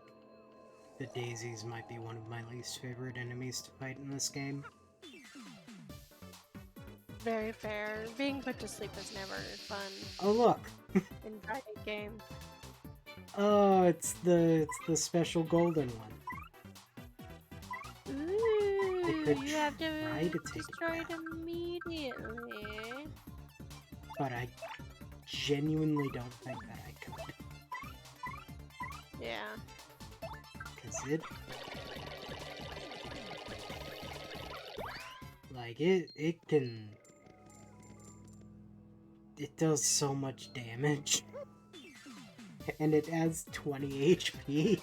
the daisies might be one of my least favorite enemies to fight in this game. Very fair. Being put to sleep is never fun Oh look! in fighting game. Oh, it's the special golden one. Ooh, could you have to try to take it destroy it down. immediately. But I genuinely don't think that I could. Yeah. Cause it... Like, it can... It does so much damage. And it has 20 HP.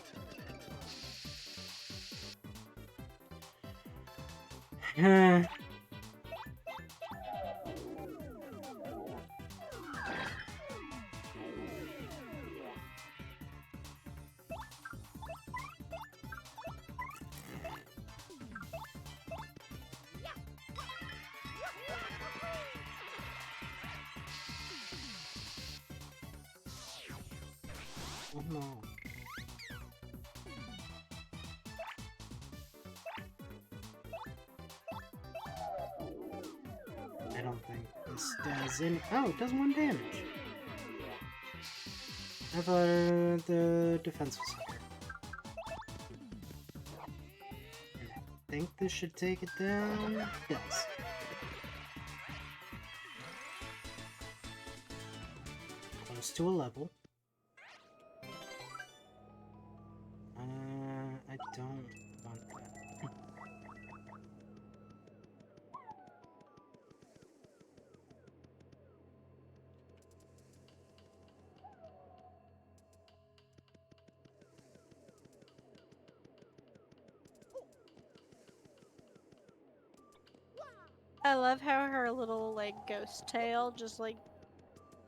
Oh no. I don't this does any. Oh, it does 1 damage. I thought the defense was higher. And I think this should take it down. It does. Close to a level. I don't want that. I love how her little like ghost tail just like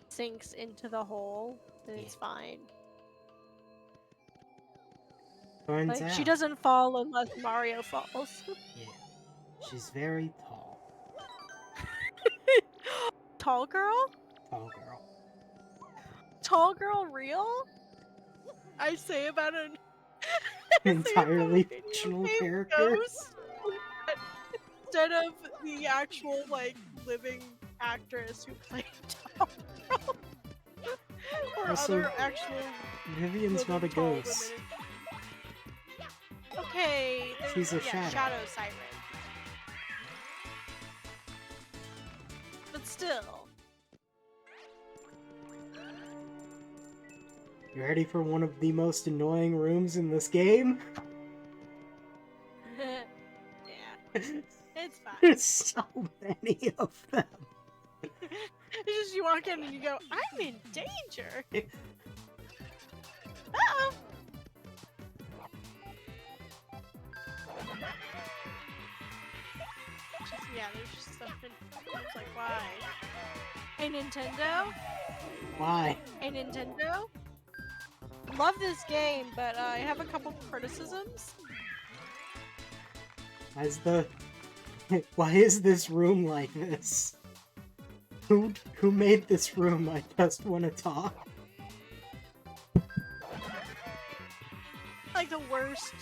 sinks into the hole and it's fine. Turns Like out. she doesn't fall unless Mario falls. Yeah. She's very tall. Tall girl? Tall girl. Tall girl real? I say about an Entirely fictional character. Ghost instead of the actual like living actress who played Tall Girl. Or Also, other actual Vivian's not a living tall ghost. women. Okay, She's a yeah, shadow. Shadow Siren. But still. You ready for one of the most annoying rooms in this game? Yeah, it's fine. There's so many of them. It's just you walk in and you go, I'm in danger. Uh-oh. Yeah, there's just stuff in it's like, why? Hey, Nintendo? Why? Hey, Nintendo? Love this game, but I have a couple criticisms. Why is this room like this? Who made this room? I just want to talk. Like the worst,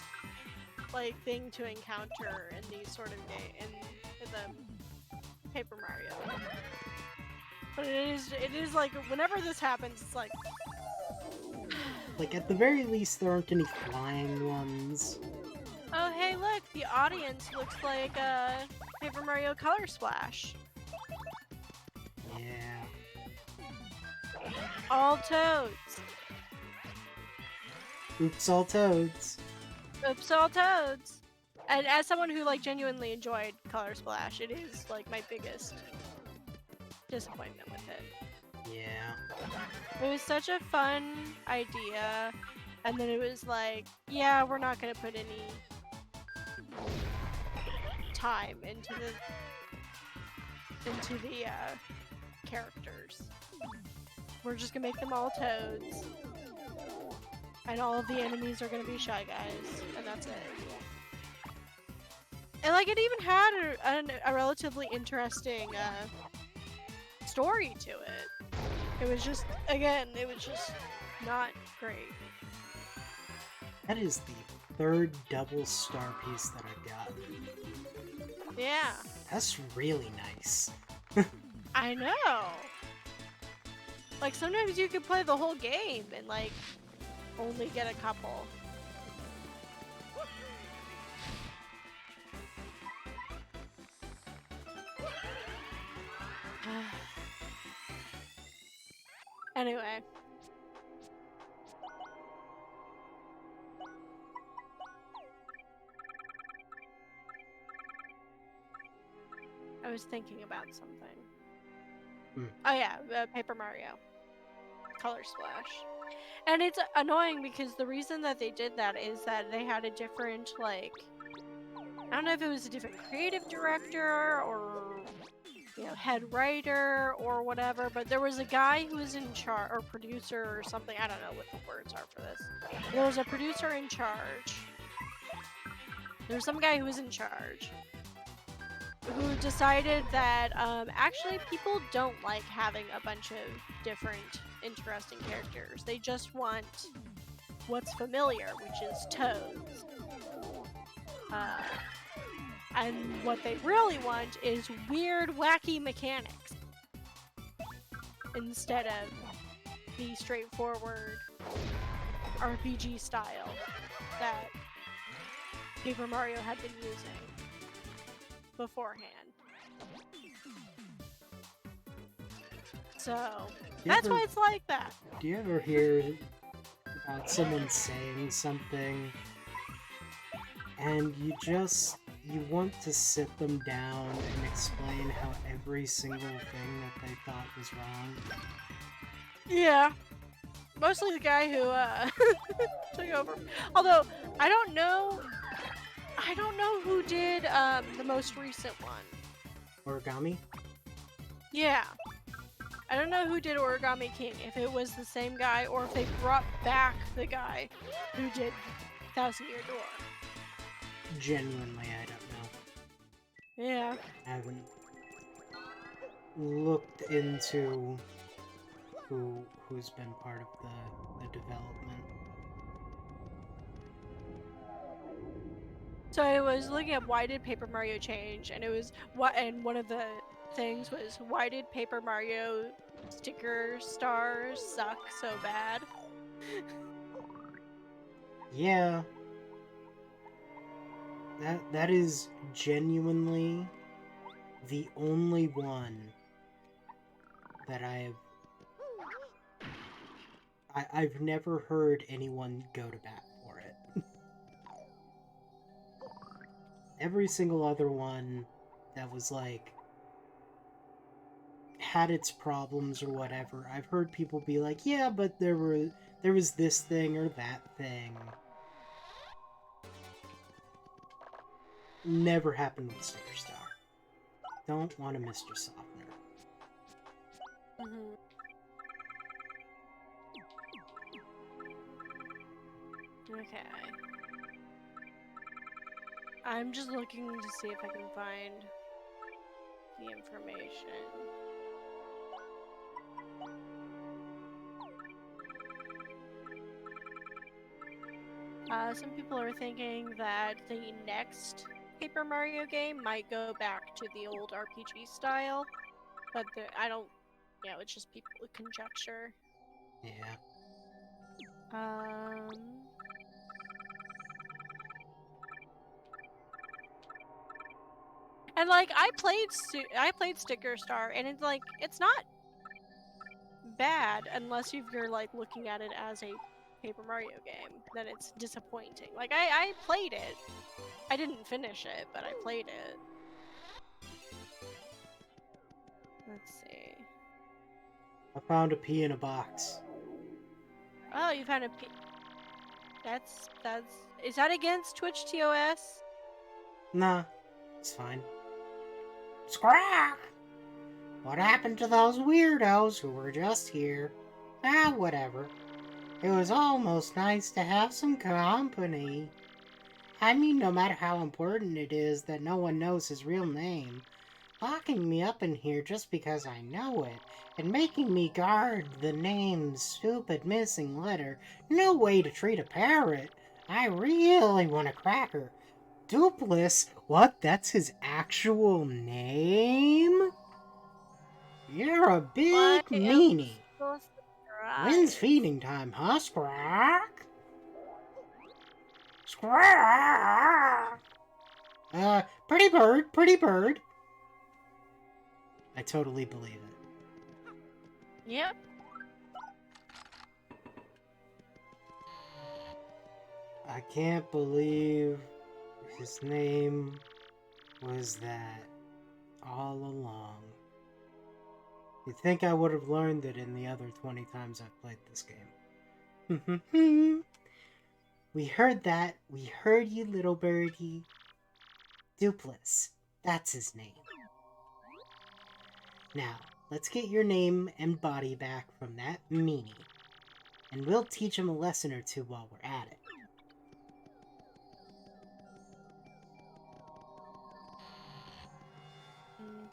like thing to encounter in these sort of game in the Paper Mario. But it is like whenever this happens, it's like. Like, at the very least, there aren't any flying ones. Oh, hey, look! The audience looks like Paper Mario Color Splash. Yeah. All Toads. Oops, all Toads. Oops, all Toads. And as someone who like genuinely enjoyed Color Splash, it is like my biggest disappointment with it. Yeah. It was such a fun idea, and then it was like, yeah, we're not gonna put any time into the characters. We're just gonna make them all Toads, and all of the enemies are gonna be Shy Guys, and that's it. And like, it even had a relatively interesting story to it. It was just, again, it was just not great. That is the third double star piece that I've gotten. Yeah, That's really nice. I know. Like, sometimes you could play the whole game and, like, only get a couple. Anyway. I was thinking about something. Oh yeah, Paper Mario. Color Splash. And it's annoying because the reason that they did that is that they had a different, like... I don't know if it was a different creative director or... you know, head writer or whatever, but there was a guy who was in charge, or producer or something, I don't know what the words are for this. There was a producer in charge. There was some guy who was in charge who decided that actually people don't like having a bunch of different interesting characters. They just want what's familiar, which is Toads. And what they really want is weird, wacky mechanics. instead of the straightforward RPG style that Paper Mario had been using beforehand. So that's why it's like that. Do you ever hear about someone saying something and you want to sit them down and explain how every single thing that they thought was wrong? Yeah. Mostly the guy who took over. Although I don't know who did the most recent one. Origami? Yeah. I don't know who did Origami King, if it was the same guy or if they brought back the guy who did Thousand Year Door. Genuinely, I don't know. Yeah. I haven't looked into who's been part of the development. So I was looking up why did Paper Mario change, and it was and one of the things was why did Paper Mario sticker stars suck so bad? Yeah. That is genuinely the only one that I've never heard anyone go to bat for it. Every single other one that was like had its problems or whatever, I've heard people be like, yeah, but there was this thing or that thing. Never happened with Sticker Star. Don't want a Mr. Softener. Okay. I'm just looking to see if I can find the information. Some people are thinking that the next Paper Mario game might go back to the old RPG style, but I don't, it's just people with conjecture. Yeah. And like I played Sticker Star, and it's like it's not bad unless you're like looking at it as a Paper Mario game. Then it's disappointing. Like I played it. I didn't finish it, but I played it. Let's see. I found a pea in a box. Oh, you found a pea. Is that against Twitch TOS? Nah, it's fine. Scrack! What happened to those weirdos who were just here? Ah, whatever. It was almost nice to have some company. I mean, no matter how important it is that no one knows his real name, locking me up in here just because I know it, and making me guard the name's stupid missing letter, no way to treat a parrot. I really want a cracker. Dupless? What? That's his actual name? You're a big meanie. When's feeding time, huh, Scrack? Scrack! Pretty bird, pretty bird. I totally believe it. Yep. I can't believe his name was that all along. You'd think I would have learned it in the other 20 times I've played this game. We heard that. We heard you, little birdie. Dupless. That's his name. Now, let's get your name and body back from that meanie. And we'll teach him a lesson or two while we're at it.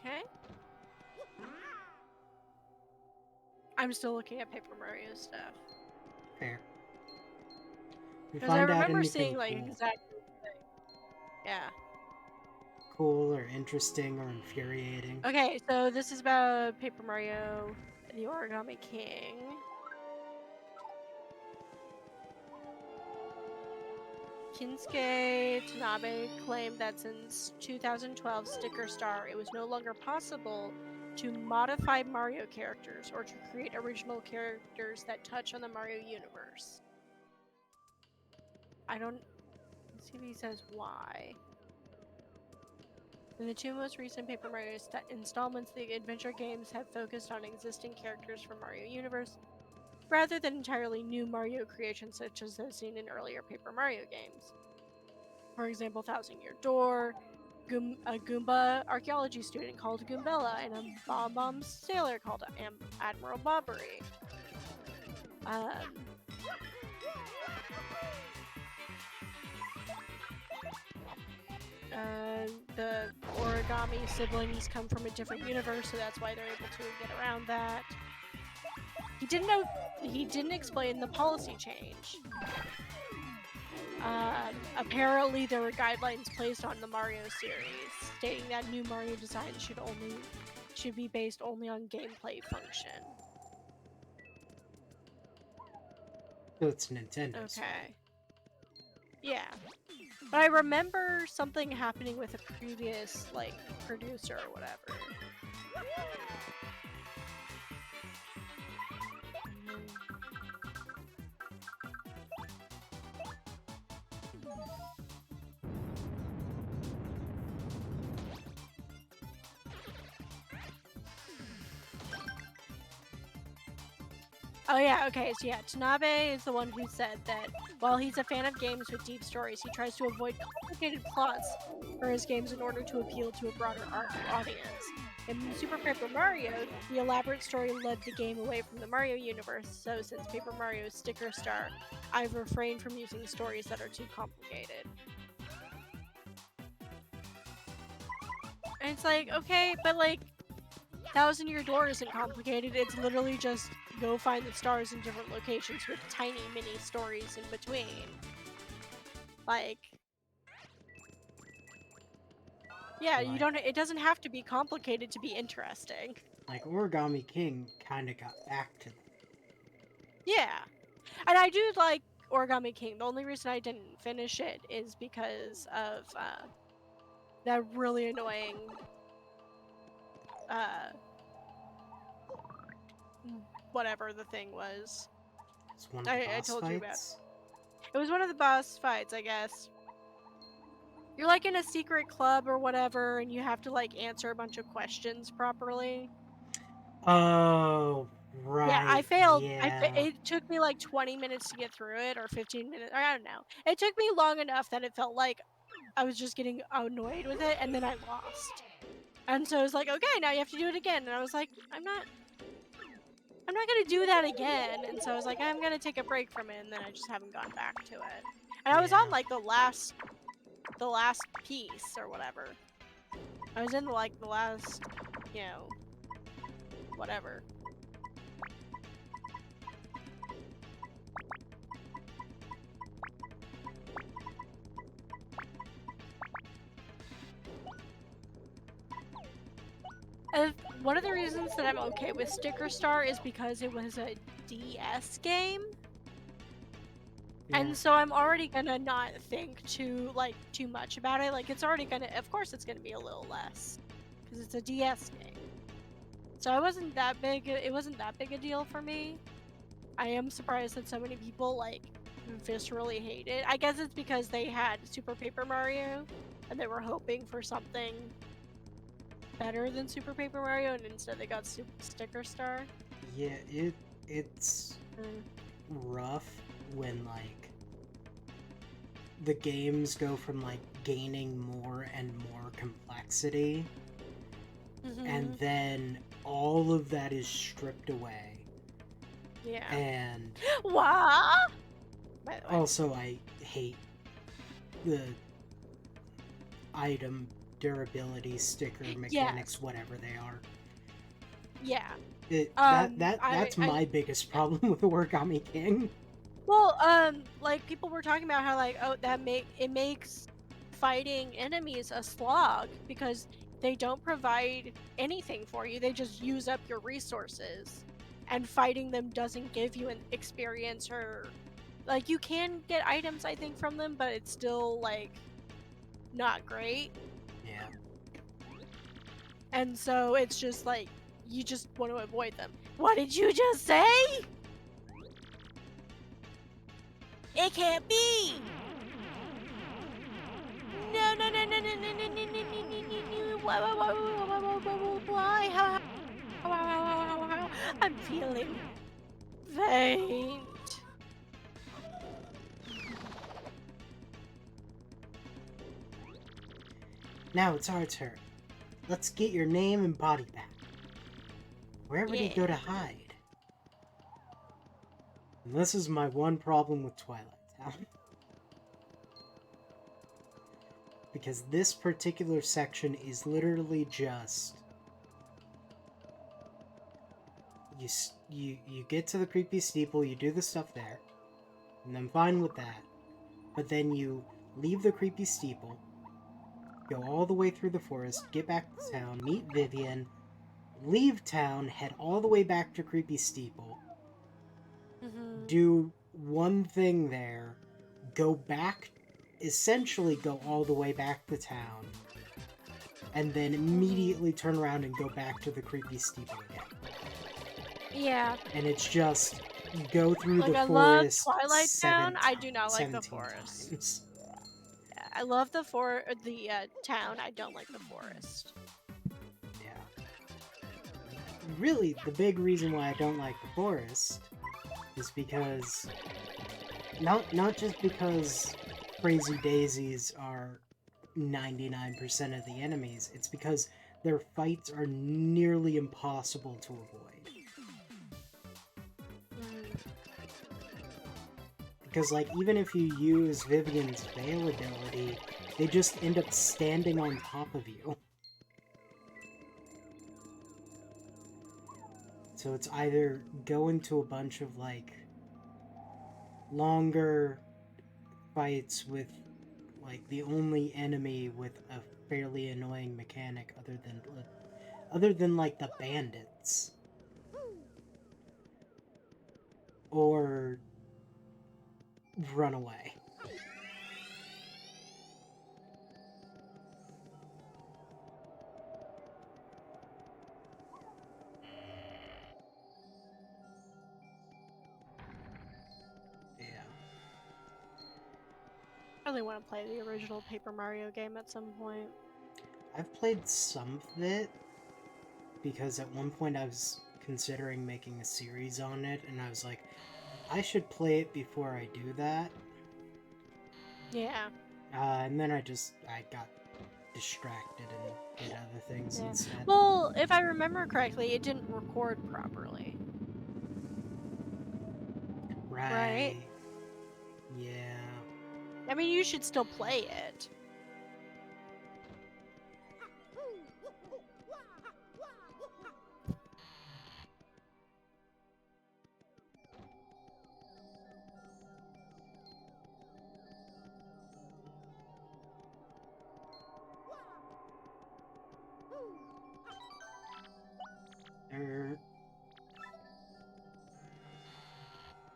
Okay. I'm still looking at Paper Mario stuff. Fair. Because I remember seeing like exactly the thing. Yeah. Cool or interesting or infuriating. Okay, so this is about Paper Mario. the Origami King. Kinsuke Tanabe claimed that since 2012 Sticker Star, it was no longer possible to modify Mario characters or to create original characters that touch on the Mario universe. Let's see if he says why. In the two most recent Paper Mario installments, the adventure games have focused on existing characters from Mario universe, rather than entirely new Mario creations such as those seen in earlier Paper Mario games. For example, Thousand Year Door, a Goomba archaeology student called Goombella, and a Bomb sailor called Admiral Bobbery. The Origami siblings come from a different universe, so that's why they're able to get around that. He didn't explain the policy change. Apparently there were guidelines placed on the Mario series stating that new Mario designs should be based only on gameplay function. So it's Nintendo. Okay. Yeah. But I remember something happening with a previous, like, producer or whatever. Oh yeah, okay, so yeah, Tanabe is the one who said that while he's a fan of games with deep stories, he tries to avoid complicated plots for his games in order to appeal to a broader audience. In Super Paper Mario, the elaborate story led the game away from the Mario universe, so since Paper Mario Sticker Star, I've refrained from using stories that are too complicated. And it's like, okay, but like, Thousand Year Door isn't complicated, it's literally just go find the stars in different locations with tiny mini stories in between. Like, yeah, Right. you don't. It doesn't have to be complicated to be interesting. Like Origami King kind of got back to them. Yeah, and I do like Origami King. The only reason I didn't finish it is because of that really annoying whatever the thing was. It's one of the boss I told fights? you about. It was one of the boss fights, I guess. You're like in a secret club or whatever, and you have to like answer a bunch of questions properly. Oh, right. Yeah, I failed. Yeah. It took me like 20 minutes to get through it, or 15 minutes. I don't know. It took me long enough that it felt like I was just getting annoyed with it, and then I lost. And so it was like, okay, now you have to do it again. And I was like, I'm not gonna do that again. And so I was like, I'm gonna take a break from it, and then I just haven't gone back to it. And I was on like the last piece or whatever. I was in like the last, you know, whatever. One of the reasons that I'm okay with Sticker Star is because it was a DS game. Yeah. And so I'm already gonna not think too much about it. Like, it's already gonna, of course it's gonna be a little less, because it's a DS game. So it wasn't that big a deal for me. I am surprised that so many people, like, viscerally hate it. I guess it's because they had Super Paper Mario, and they were hoping for something better than Super Paper Mario, and instead they got Sticker Star. Yeah, it's rough when like the games go from like gaining more and more complexity, and then all of that is stripped away. Yeah. And what? Also, I hate the item durability, sticker mechanics, whatever they are. Yeah. That's my biggest problem with Origami King. Well, like people were talking about how like, oh, it makes fighting enemies a slog because they don't provide anything for you. They just use up your resources. and fighting them doesn't give you an experience or like you can get items I think from them, but it's still like not great. Yeah. And so it's just like you just want to avoid them. What did you just say? It can't be. No, no, no, no, no, no, no, no, no, no, no, no. Why? How? I'm feeling faint. Now it's our turn. Let's get your name and body back. Where would he go to hide? And this is my one problem with Twilight Town. Because this particular section is literally just... You get to the creepy steeple, you do the stuff there, and I'm fine with that. But then you leave the creepy steeple, go all the way through the forest, get back to town, meet Vivian, leave town, head all the way back to creepy steeple, do one thing there, go back, essentially go all the way back to town, and then immediately turn around and go back to the creepy steeple again. Yeah. And it's just go through like, the I forest. love Twilight Town. I do not like the 17 forest. times. I love the town. I don't like the forest. Yeah. Really, the big reason why I don't like the forest is because not just because crazy daisies are 99% of the enemies, it's because their fights are nearly impossible to avoid. Because, like, even if you use Vivian's Veil ability, they just end up standing on top of you. So it's either go into a bunch of, like, longer fights with, like, the only enemy with a fairly annoying mechanic other than like, the bandits. Or run away. Yeah. I really want to play the original Paper Mario game at some point. I've played some of it because at one point I was considering making a series on it, and I was like, I should play it before I do that. Yeah. And then I got distracted and did other things instead. Well, if I remember correctly, it didn't record properly. Right? Yeah. I mean, you should still play it.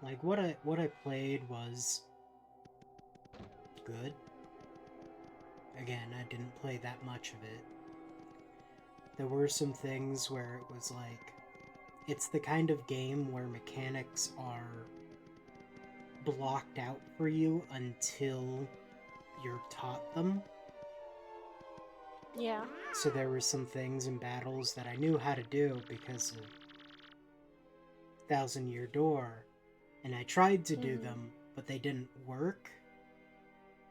Like what I played was good. Again, I didn't play that much of it. There were some things where it was like, it's the kind of game where mechanics are blocked out for you until you're taught them. Yeah. So there were some things in battles that I knew how to do because of Thousand Year Door, and I tried to do them, but they didn't work.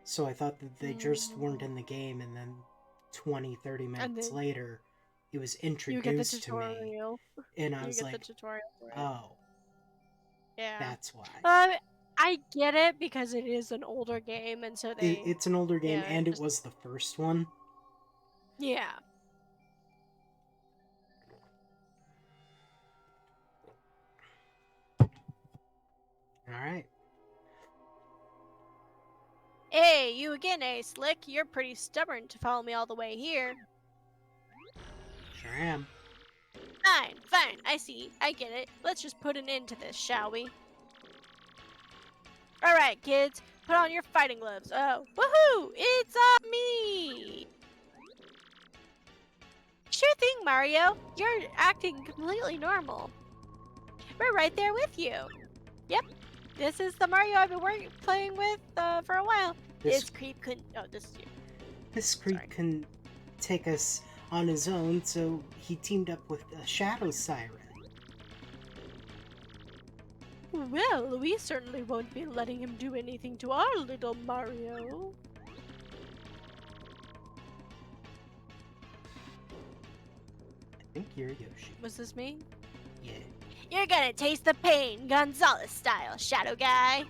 So I thought that they just weren't in the game, and then 20-30 minutes later, it was introduced to me, and I was like, oh, yeah, that's why. I get it because it is an older game, and so it's an older game, and it was the first one. Yeah. Alright. Hey, you again, eh, Slick? You're pretty stubborn to follow me all the way here. Sure am. Fine, fine. I see. I get it. Let's just put an end to this, shall we? Alright, kids. Put on your fighting gloves. Oh, woohoo! It's me! Sure thing, Mario. You're acting completely normal. We're right there with you. Yep. This is the Mario I've been playing with for a while. This creep couldn't... Oh, this is you. This creep couldn't take us on his own, so he teamed up with a Shadow Siren. Well, we certainly won't be letting him do anything to our little Mario. I think you're Yoshi. Was this me? Yeah. You're gonna taste the pain, Gonzalez style, Shadow Guy.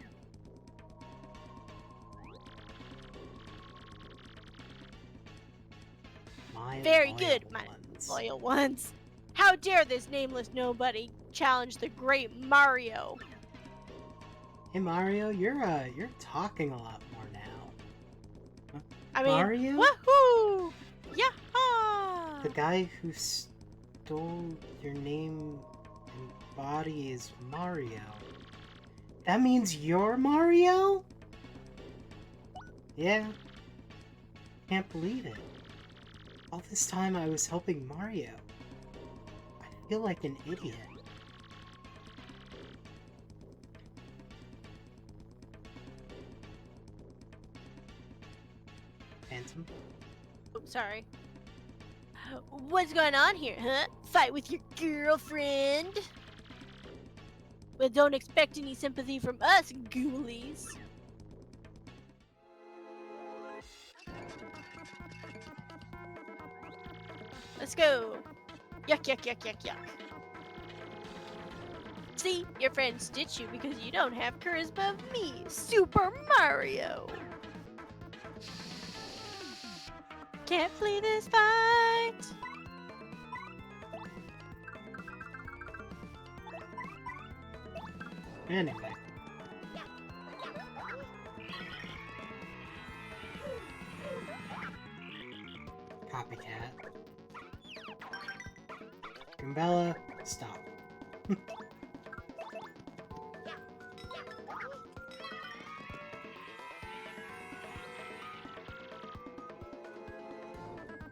My Very loyal good, my ones. loyal ones. How dare this nameless nobody challenge the great Mario? Hey Mario, you're talking a lot more now. I mean, Mario? woohoo! Yaha! The guy who stole your name and body is Mario. That means you're Mario? Yeah. Can't believe it. All this time I was helping Mario. I feel like an idiot. Phantom? Oh, sorry. What's going on here, huh? Fight with your girlfriend? Well, don't expect any sympathy from us, ghoulies. Let's go. Yuck, yuck, yuck, yuck, yuck. See, your friends ditch you because you don't have charisma of me, Super Mario. Can't flee this fight. Anyway. Copycat. Goombella, stop.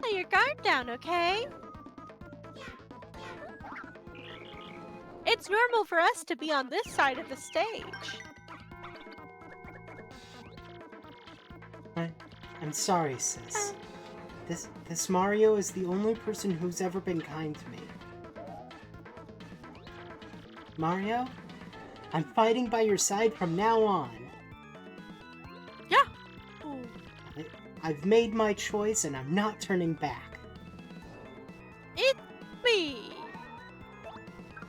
Lay your guard down, okay? It's normal for us to be on this side of the stage. I'm sorry, sis. This Mario is the only person who's ever been kind to me. Mario, I'm fighting by your side from now on. Yeah. Ooh. I've made my choice and I'm not turning back. It's me.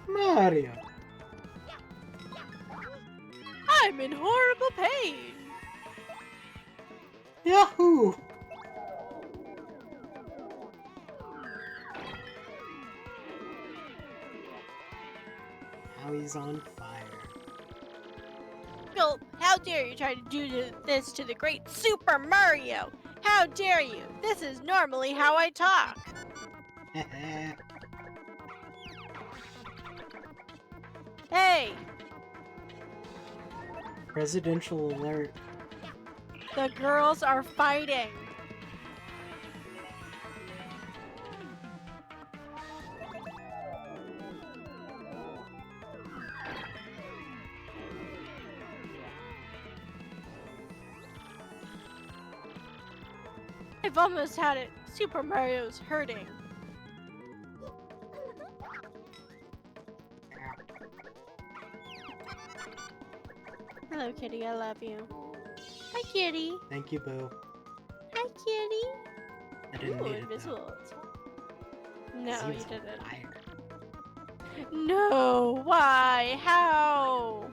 Mario. I'm in horrible pain. Yahoo! Now he's on fire. Gulp, how dare you try to do this to the great Super Mario? How dare you? This is normally how I talk. Hey, Presidential alert. the girls are fighting. I've almost had it. Super Mario's hurting. Hello, Kitty. I love you. Hi, Kitty. Thank you, Boo. Hi, Kitty. I didn't Ooh, need it, invisible. though. No, He you was on didn't. fire. No, why? How?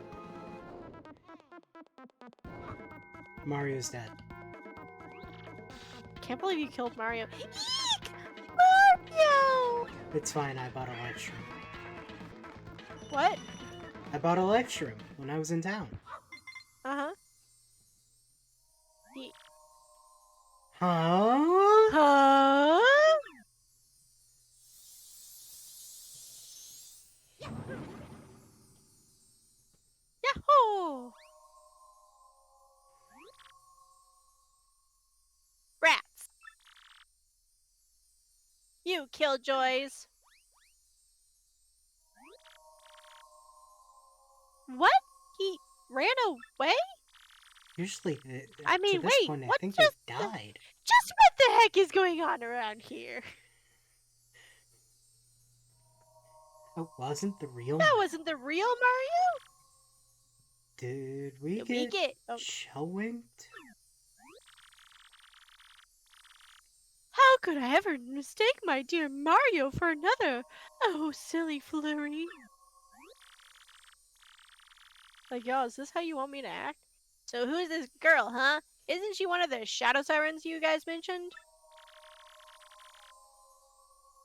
Mario's dead. Can't believe you killed Mario. Eek! Mario! It's fine, I bought a life stream. What? I bought a life stream when I was in town. Uh-huh. Huh? Huh? no! Rats! You killjoys! What? He ran away? Usually, I to mean, this wait, point, I what think just they've died. just what the heck is going on around here? It wasn't the real That Mario. wasn't the real Mario? Did we Did we get shell-winked? How could I ever mistake my dear Mario for another? Oh, silly Flurry. Like, y'all, is this how you want me to act? So who is this girl, huh? Isn't she one of the shadow sirens you guys mentioned?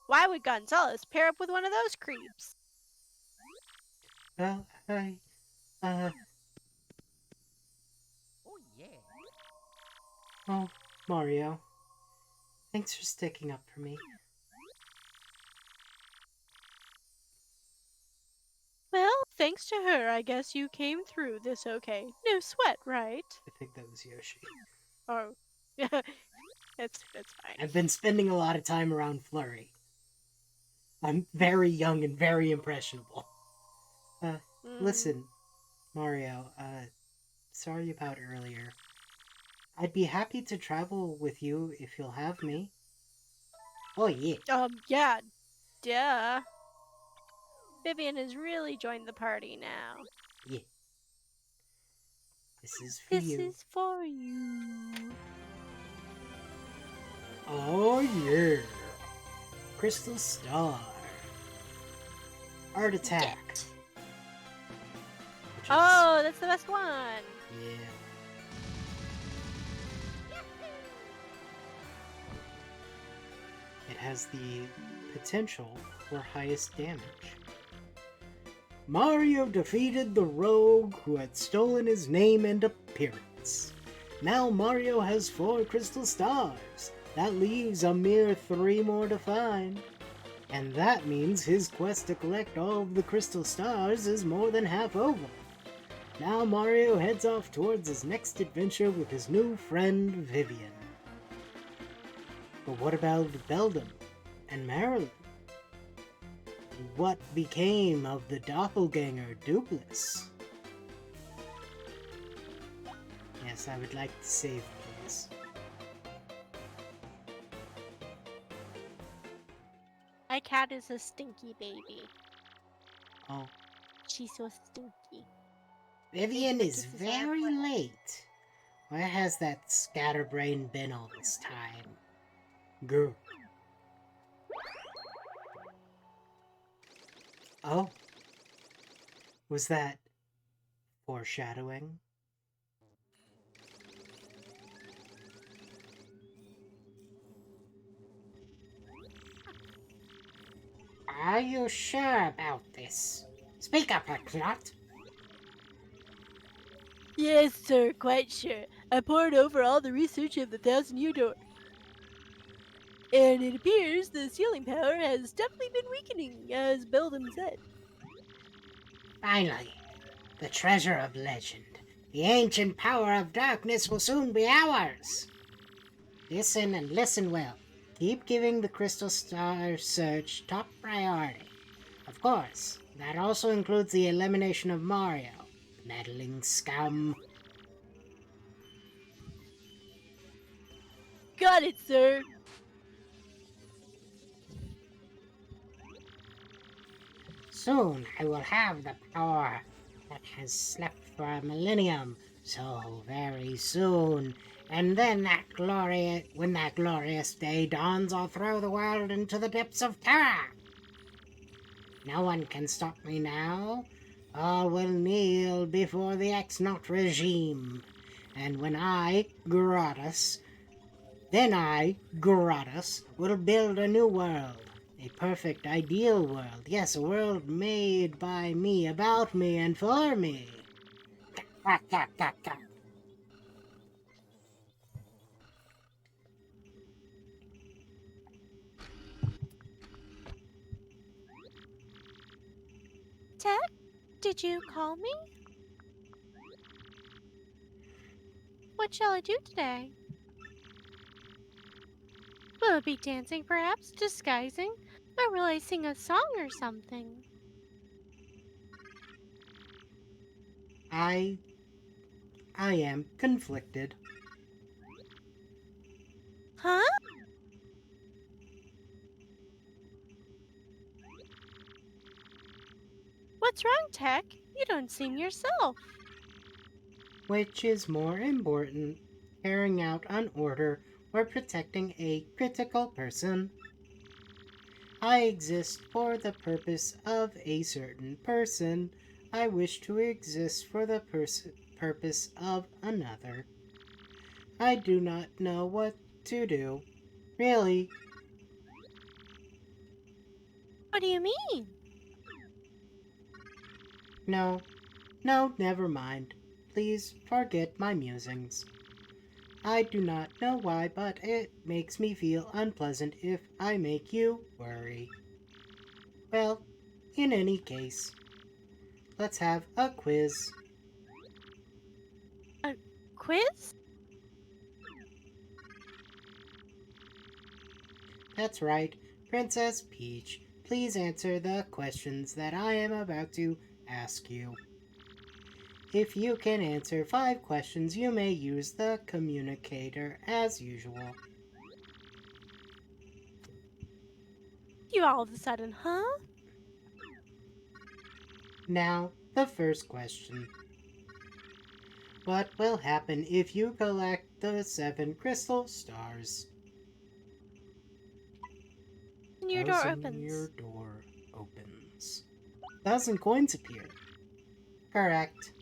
Why would Gonzalez pair up with one of those creeps? Well, oh yeah. Oh, Mario. Thanks for sticking up for me. Well, thanks to her, I guess you came through this okay. No sweat, right? I think that was Yoshi. Oh, it's fine. I've been spending a lot of time around Flurry. I'm very young and very impressionable. Listen, Mario, sorry about earlier. I'd be happy to travel with you if you'll have me. Oh, yeah. Yeah, duh. Vivian has really joined the party now. Yeah. This is for you. This is for you. Oh, yeah. Crystal Star. Art Attack. Oh, that's the best one. Yeah. It has the potential for highest damage. Mario defeated the rogue who had stolen his name and appearance. Now Mario has 4 crystal stars. That leaves a mere 3 more to find. And that means his quest to collect all of the crystal stars is more than half over. Now Mario heads off towards his next adventure with his new friend Vivian. But what about Beldum and Marilyn? What became of the doppelganger Duplis? Yes, I would like to save, please. My cat is a stinky baby. Oh. She's so stinky. Vivian is very late. Where has that scatterbrain been all this time? Girl. Oh. Was that foreshadowing? Are you sure about this? Speak up, Knot. Yes, sir, quite sure. I pored over all the research of the Thousand-Year Door. And it appears the sealing power has definitely been weakening, as Beldum said. Finally, the treasure of legend. The ancient power of darkness will soon be ours. Listen and listen well. Keep giving the Crystal Star search top priority. Of course, that also includes the elimination of Mario. Meddling scum. Got it, sir. Soon I will have the power that has slept for a millennium, so very soon. And then when that glorious day dawns, I'll throw the world into the depths of terror. No one can stop me now. All will kneel before the X-Naut regime. And when Gratus, will build a new world. A perfect, ideal world. Yes, a world made by me, about me, and for me. Ted, did you call me? What shall I do today? Will it be dancing, perhaps? Disguising? Or will I sing a song or something? I am conflicted. Huh? What's wrong, Tech? You don't seem yourself. Which is more important, carrying out an order or protecting a critical person? I exist for the purpose of a certain person. I wish to exist for the purpose of another. I do not know what to do. Really? What do you mean? No, never mind. Please forget my musings. I do not know why, but it makes me feel unpleasant if I make you worry. Well, in any case, let's have a quiz. A quiz? That's right, Princess Peach. Please answer the questions that I am about to ask you. If you can answer 5 questions, you may use the communicator as usual. You all of a sudden, huh? Now, the first question. What will happen if you collect the 7 crystal stars? And your door opens. Your door opens. 1,000 coins appear. Correct.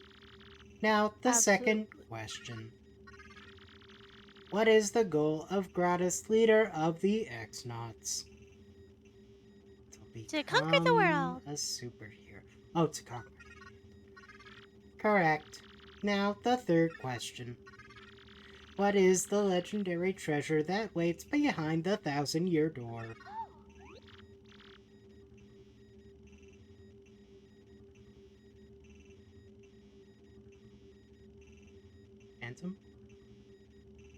Now, the second Absolutely. question. What is the goal of Gratis, leader of the X-Nauts? To conquer the world. A superhero. Oh, to conquer. Correct. Now, the third question. What is the legendary treasure that waits behind the 1,000-year door? Phantom?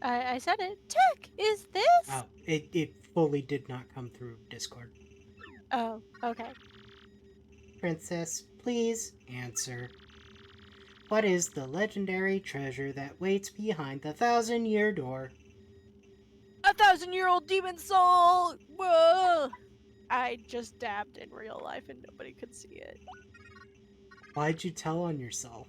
I said it. Tech, is this? Oh, it fully did not come through Discord. Oh, okay. Princess, please answer. What is the legendary treasure that waits behind the 1,000-year door? 1,000-year-old demon soul! Whoa! I just dabbed in real life and nobody could see it. Why'd you tell on yourself?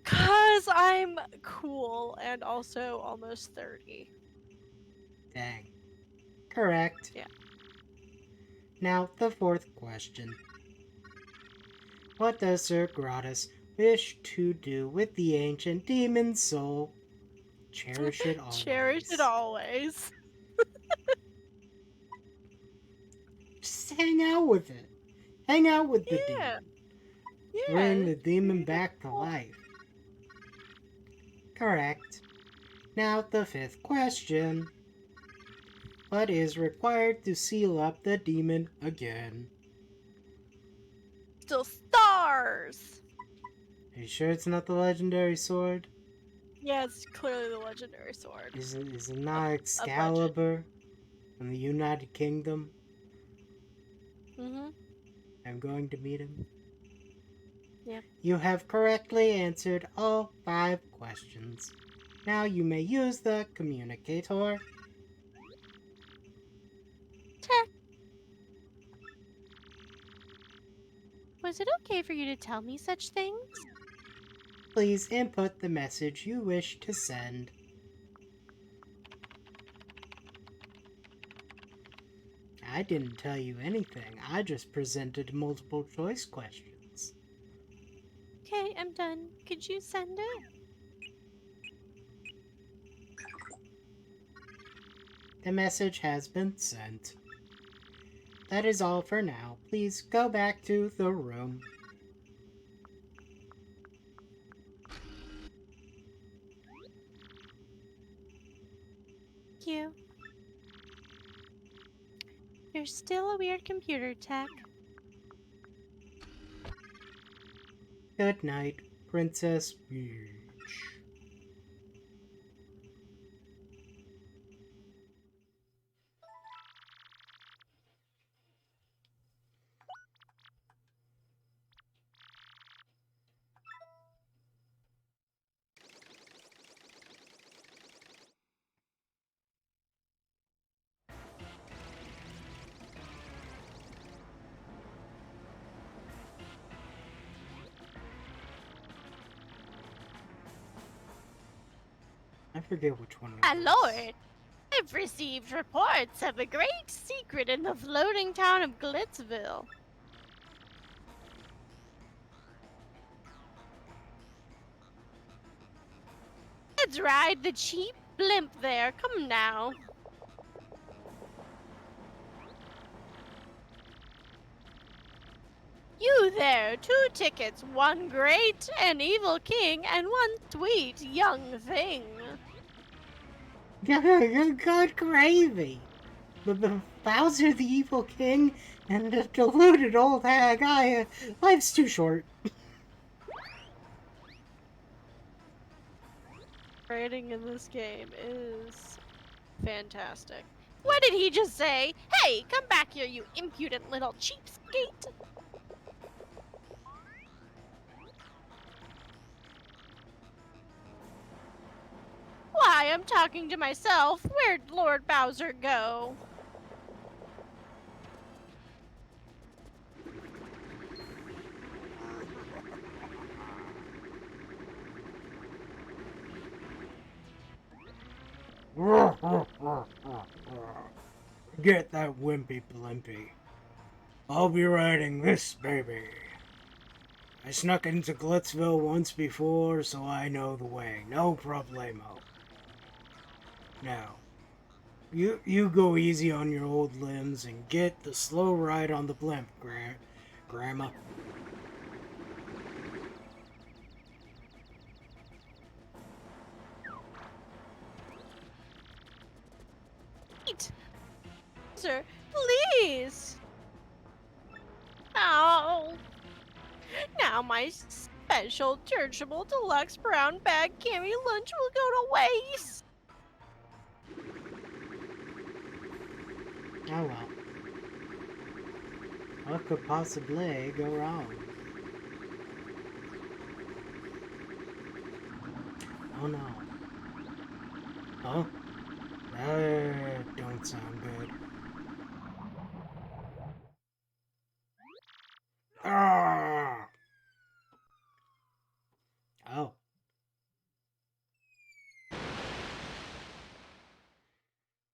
'Cause I'm cool and also almost 30. Dang. Correct. Yeah. Now, the fourth question. What does Sir Gratis wish to do with the ancient demon soul? Cherish it always. Cherish it always. Just hang out with it. Hang out with the Yeah. demon. Yeah. Bring the demon back to life. Correct. Now, the fifth question. What is required to seal up the demon again? Still stars! Are you sure it's not the legendary sword? Yeah, it's clearly the legendary sword. Is it not Excalibur from the United Kingdom? Mm-hmm. I'm going to meet him. Yep. You have correctly answered all 5 questions. Now you may use the communicator. Tech. Was it okay for you to tell me such things? Please input the message you wish to send. I didn't tell you anything. I just presented multiple choice questions. Okay, I'm done. Could you send it? The message has been sent. That is all for now. Please go back to the room. Thank you. You're still a weird computer, Tech. Good night, Princess Peach. I forget which one it My was. lord, I've received reports of a great secret in the floating town of Glitzville. Let's ride the cheap blimp there. Come now. You there, 2 tickets, 1 great and evil king, and 1 sweet young thing. Good gravy! The Bowser the Evil King and the deluded old hag, life's too short. Rating in this game is fantastic. What did he just say? Hey, come back here, you impudent little cheapskate! Why, I'm talking to myself. Where'd Lord Bowser go? Get that wimpy blimpy. I'll be riding this baby. I snuck into Glitzville once before, so I know the way. No problemo. Now, you go easy on your old limbs and get the slow ride on the blimp, Grandma. Wait! Sir, please! Oh! Now my special searchable deluxe brown bag Cammy lunch will go to waste! Oh well. What could possibly go wrong? Oh no. Huh? That don't sound good. Ah! Oh.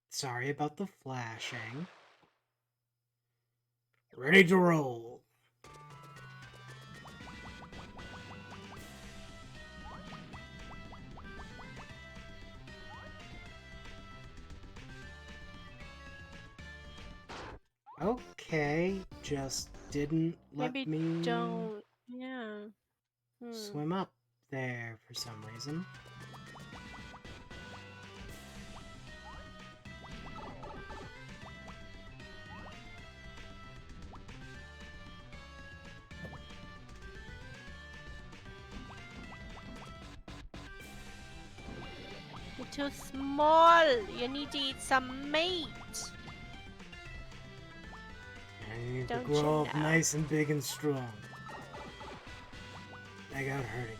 Sorry about the flashing. Ready to roll. Okay, just didn't let Maybe me don't. Yeah. swim up there for some reason. You're too small. You need to eat some meat. I need to Don't grow you up know? nice and big and strong. I got hurt again.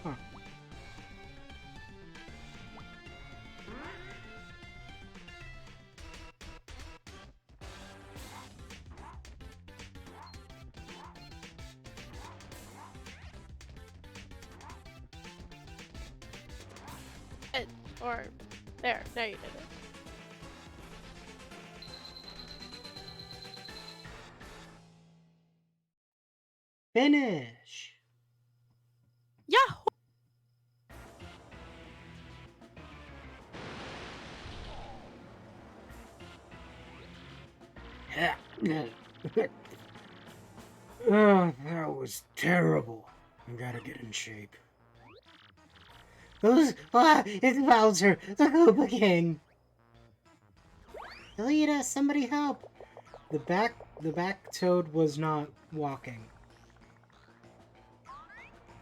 Huh. Or there you did it. Finish! Yahoo! Oh, that was terrible. I gotta get in shape. It's Bowser, the Koopa King. Elita, somebody help! The back toad was not walking.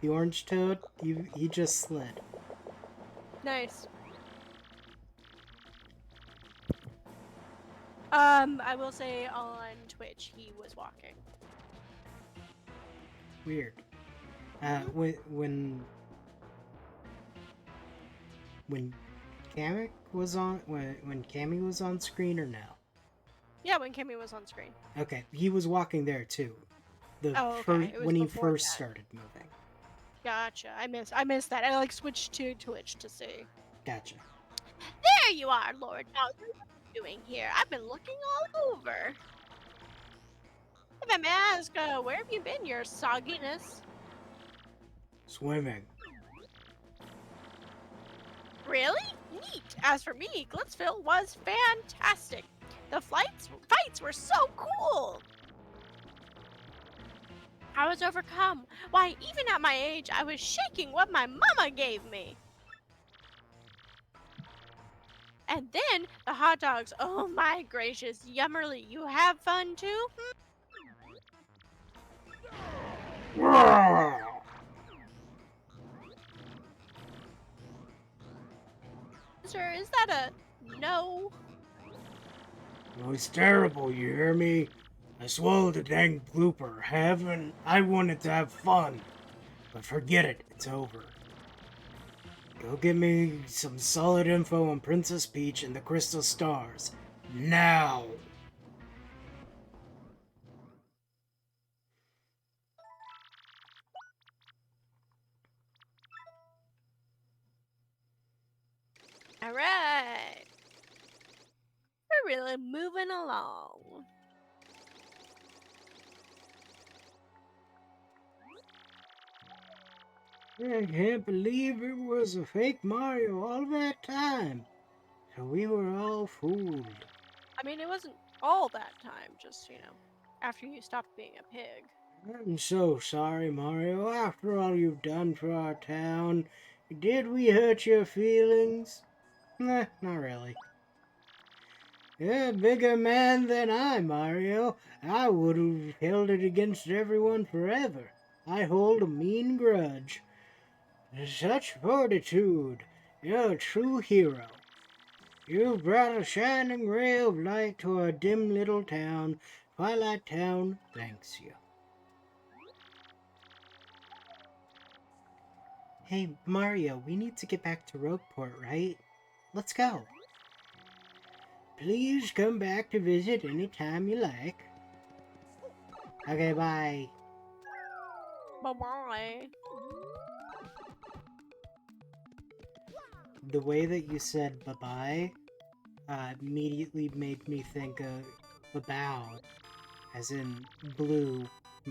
The orange toad, he just slid. Nice. I will say on Twitch he was walking. Weird. When Kamek was on when Cammy was on screen or no? Yeah, when Kimmy was on screen. Okay, he was walking there too. The Oh, okay. first It was when he before first that. started moving. Gotcha. I missed that. I like switched to Twitch to see. Gotcha. There you are, Lord Bowser. What are you doing here? I've been looking all over. If I may ask, where have you been, your sogginess? Swimming. Really? Neat. As for me, Glitzville was fantastic. The fights were so cool. I was overcome. Why, even at my age, I was shaking what my mama gave me. And then the hot dogs. Oh my gracious, Yummerly, you have fun too? Sir, is that a no? It was terrible, you hear me? I swallowed a dang blooper. I wanted to have fun. But forget it, it's over. Go get me some solid info on Princess Peach and the Crystal Stars. Now! Alright. We're really moving along. I can't believe it was a fake Mario all that time. So we were all fooled. I mean, it wasn't all that time, just, after you stopped being a pig. I'm so sorry, Mario. After all you've done for our town, did we hurt your feelings? Nah, not really. You're a bigger man than I, Mario. I would have held it against everyone forever. I hold a mean grudge. Such fortitude. You're a true hero. You brought a shining ray of light to our dim little town. Twilight Town thanks you. Hey, Mario, we need to get back to Rogueport, right? Let's go. Please come back to visit anytime you like. Okay, bye. Bye-bye. The way that you said bye-bye immediately made me think of bow, as in blue,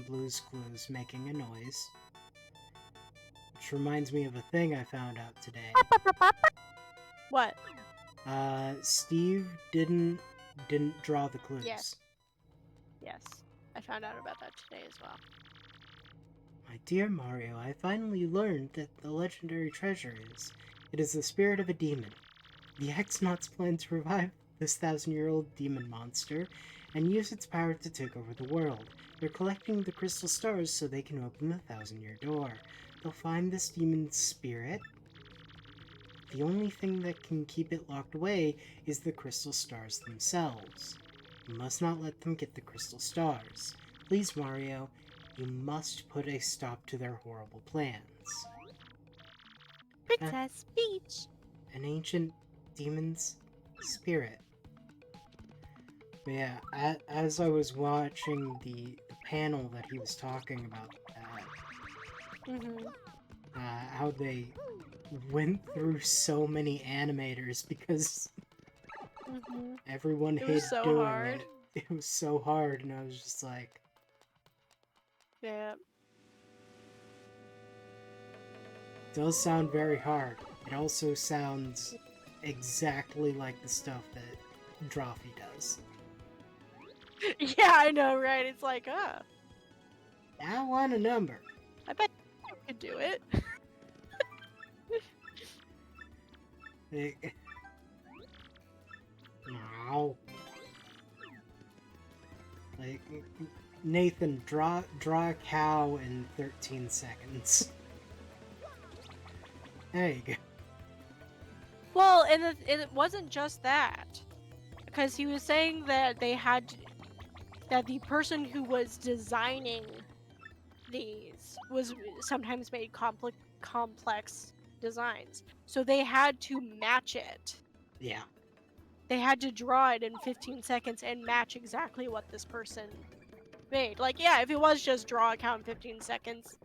Blue's Clues making a noise. Which reminds me of a thing I found out today. What? Steve didn't draw the clues. Yes. Yes. I found out about that today as well. My dear Mario, I finally learned that the legendary treasure is. It is the spirit of a demon. The X-Nauts plan to revive this 1,000-year-old demon monster and use its power to take over the world. They're collecting the crystal stars so they can open the 1,000-year door. They'll find this demon's spirit. The only thing that can keep it locked away is the crystal stars themselves. You must not let them get the crystal stars. Please, Mario, you must put a stop to their horrible plans. Princess Peach! An ancient demon's spirit. But yeah, as I was watching the panel that he was talking about how they went through so many animators because everyone hated so doing hard. it. It was so hard, and I was just like, Yeah. it does sound very hard. It also sounds exactly like the stuff that Drawfee does. Yeah, I know, right? It's like, I want a number. I bet you could do it. No. Like, Nathan, draw a cow in 13 seconds. There you go. Well, and it wasn't just that. Because he was saying that that the person who was designing these was sometimes made complex designs. So they had to match it. Yeah. They had to draw it in 15 seconds and match exactly what this person made. Like, yeah, if it was just draw a count in 15 seconds,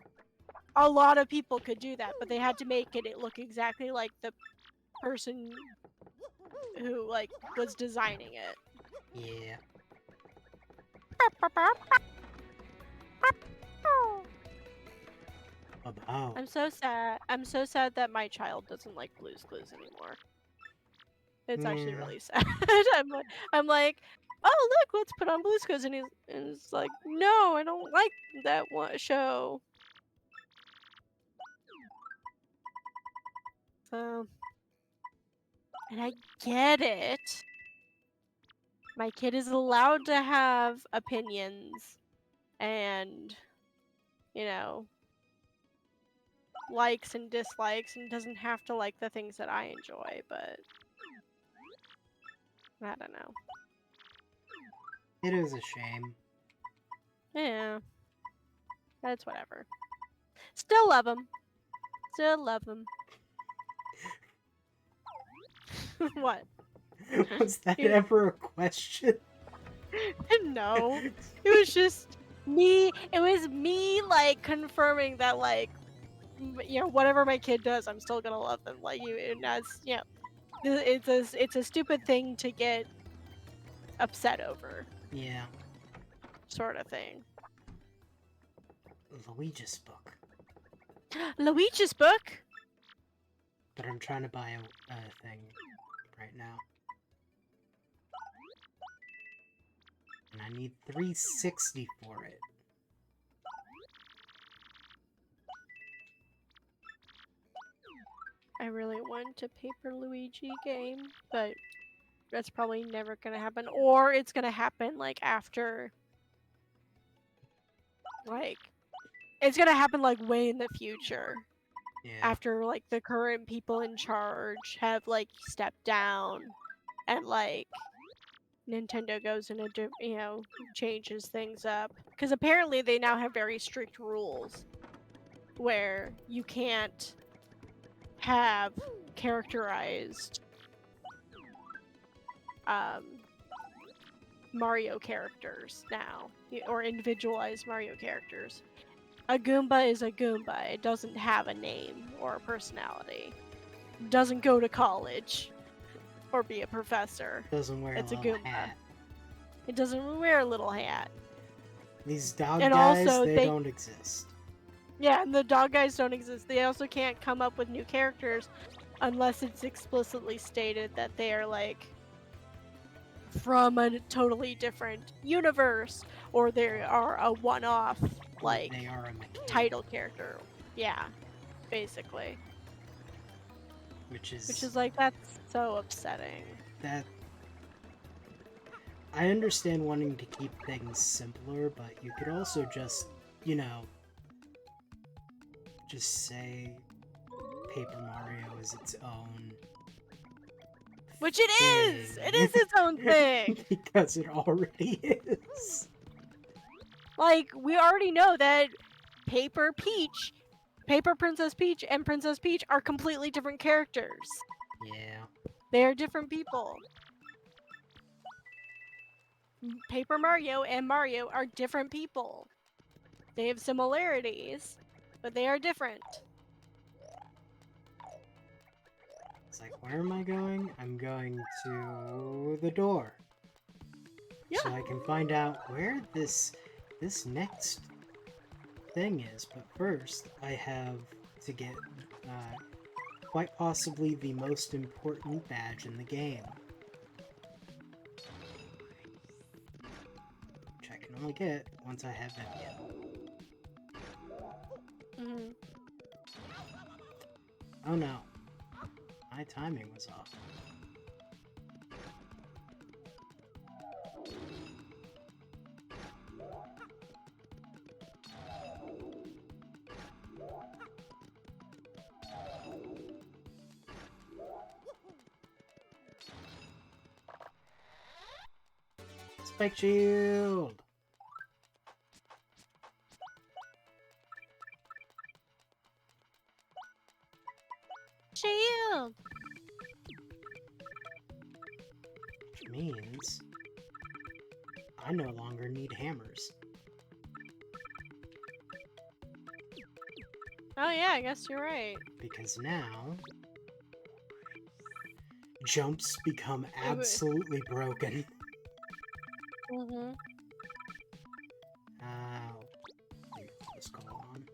a lot of people could do that, but they had to make it look exactly like the person who, like, was designing it. Yeah. About. I'm so sad. I'm so sad that my child doesn't like Blue's Clues anymore. It's actually Yeah. really sad. I'm like, oh look, let's put on Blue's Clues, and he's like, no, I don't like that one show. So, and I get it. My kid is allowed to have opinions and, you know, likes and dislikes, and doesn't have to like the things that I enjoy, but I don't know. It is a shame. Yeah. That's whatever. Still love him. Still love him. What? Was that You- ever a question? No. It was just me. It was me, like, confirming that, like, you know, whatever my kid does, I'm still gonna love them. Like, you, and that's, you know, it's a stupid thing to get upset over, Yeah. sort of thing. Luigi's book. Luigi's book? But I'm trying to buy a thing right now. And I need 360 for it. I really want a Paper Luigi game, but that's probably never gonna happen. Or it's gonna happen, like, after... Like, it's gonna happen, like, way in the future. Yeah. After, like, the current people in charge have, like, stepped down. And, like, Nintendo goes in a you know, changes things up. Because apparently they now have very strict rules. Where you can't have characterized Mario characters now, or individualized Mario characters. A Goomba is a Goomba. It doesn't have a name or a personality. It doesn't go to college or be a professor. Doesn't wear It's a a little Goomba. hat. It doesn't wear a little hat. These dog And guys, also they they- don't exist. Yeah, and the dog guys don't exist. They also can't come up with new characters unless it's explicitly stated that they are, like, from a totally different universe, or they are a one-off, like, They are a mechanic, title character. Yeah, basically. which Which is is, like, that's so upsetting. that. I understand wanting to keep things simpler, but you could also just, you know, just say Paper Mario is its own. Which it is! thing. It is its own thing! Because it already is. Like, we already know that Paper Princess Peach, and Princess Peach are completely different characters. Yeah. They are different people. Paper Mario and Mario are different people. They have similarities, but they are different. It's like, where am I going? I'm going to the door. Yeah. So I can find out where this next thing is. But first, I have to get quite possibly the most important badge in the game. Which I can only get once I have Vivian. Mm-hmm. Oh no. My timing was off. Spike Shield! means I no longer need hammers. Oh yeah, I guess you're right. Because now jumps become It would- absolutely broken. Mhm. Let's go on.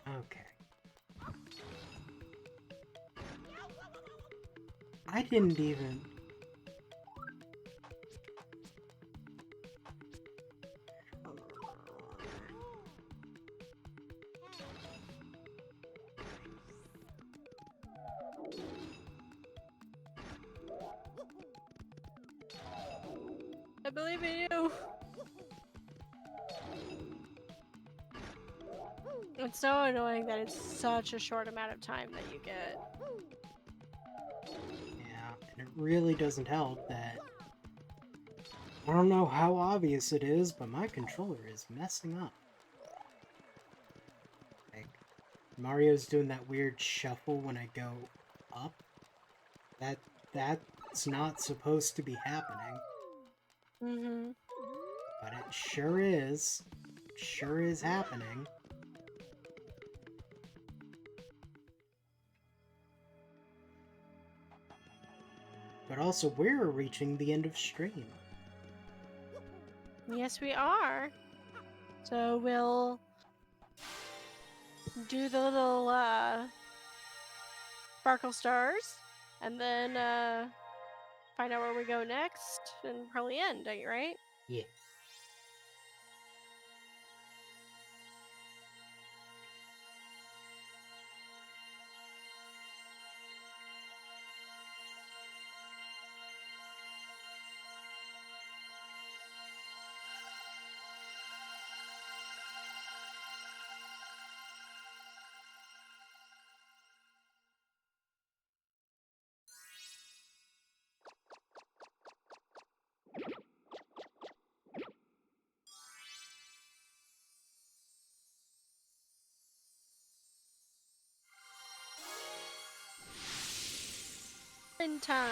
Okay. I didn't even... I believe in you. It's so annoying that it's such a short amount of time that you get. Yeah, and it really doesn't help that... I don't know how obvious it is, but my controller is messing up. Like, Mario's doing that weird shuffle when I go up. That's not supposed to be happening. Mm-hmm. But it sure is. Sure is happening. But also, we're reaching the end of stream. Yes, we are. So we'll do the little sparkle stars, and then find out where we go next, and probably end, right? Yeah. In time.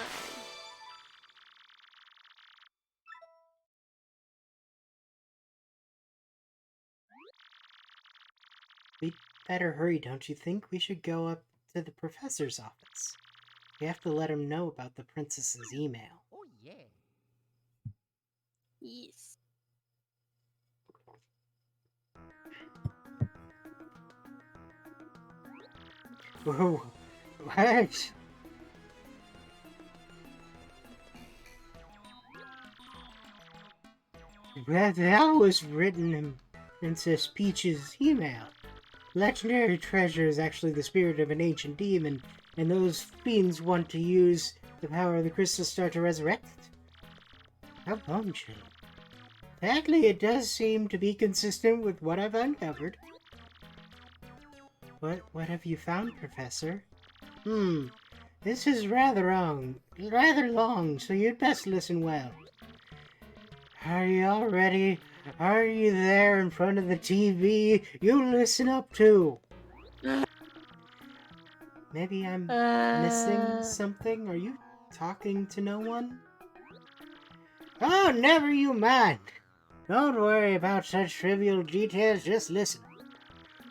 We better hurry, don't you think? We should go up to the professor's office. We have to let him know about the princess's email. Oh, yeah. Yes. Whoa. What? That was written in Princess Peach's email. Legendary treasure is actually the spirit of an ancient demon, and those fiends want to use the power of the crystal star to resurrect it. How bombshell. Sadly, it does seem to be consistent with what I've uncovered. What have you found, Professor? This is rather long, so you'd best listen well. Are you all ready? Are you there in front of the TV? You listen up too. Maybe I'm missing something? Are you talking to no one? Oh, never you mind. Don't worry about such trivial details, just listen.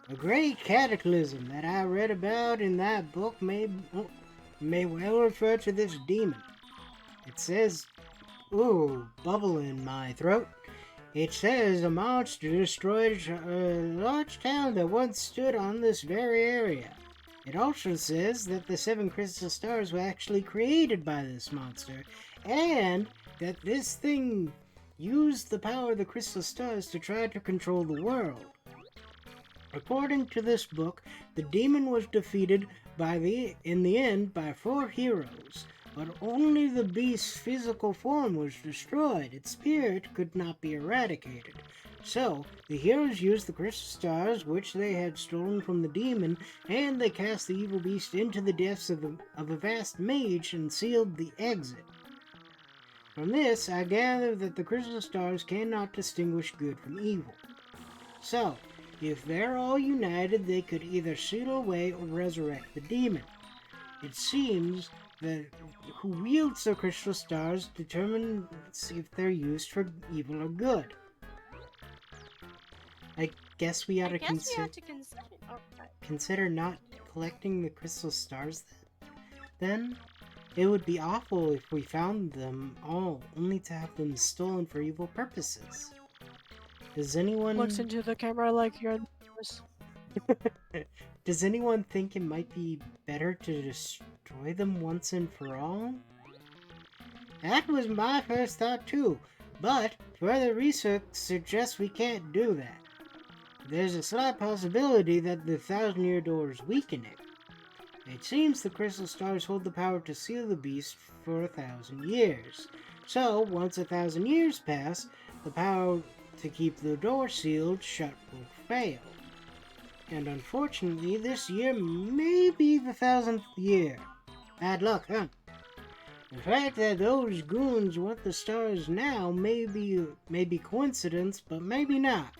A great cataclysm that I read about in that book may well refer to this demon. It says, ooh, bubble in my throat. It says a monster destroyed a large town that once stood on this very area. It also says that the 7 crystal stars were actually created by this monster, and that this thing used the power of the crystal stars to try to control the world. According to this book, the demon was defeated in the end by 4 heroes, but only the beast's physical form was destroyed. Its spirit could not be eradicated. So, the heroes used the crystal stars which they had stolen from the demon, and they cast the evil beast into the depths of a vast mage and sealed the exit. From this, I gather that the crystal stars cannot distinguish good from evil. So, if they're all united, they could either seal away or resurrect the demon. It seems that who wields the crystal stars determines if they're used for evil or good. I guess we ought to consider not collecting the crystal stars then? It would be awful if we found them all only to have them stolen for evil purposes. Does anyone... Looks into the camera like you're... Does anyone think it might be better to destroy them once and for all? That was my first thought too, but further research suggests we can't do that. There's a slight possibility that the Thousand-Year Door is weakening. It seems the crystal stars hold the power to seal the beast for 1,000 years. So, once 1,000 years pass, the power to keep the door sealed shut will fail. And unfortunately, this year may be the 1,000th year. Bad luck, huh? The fact that those goons want the stars now may be coincidence, but maybe not.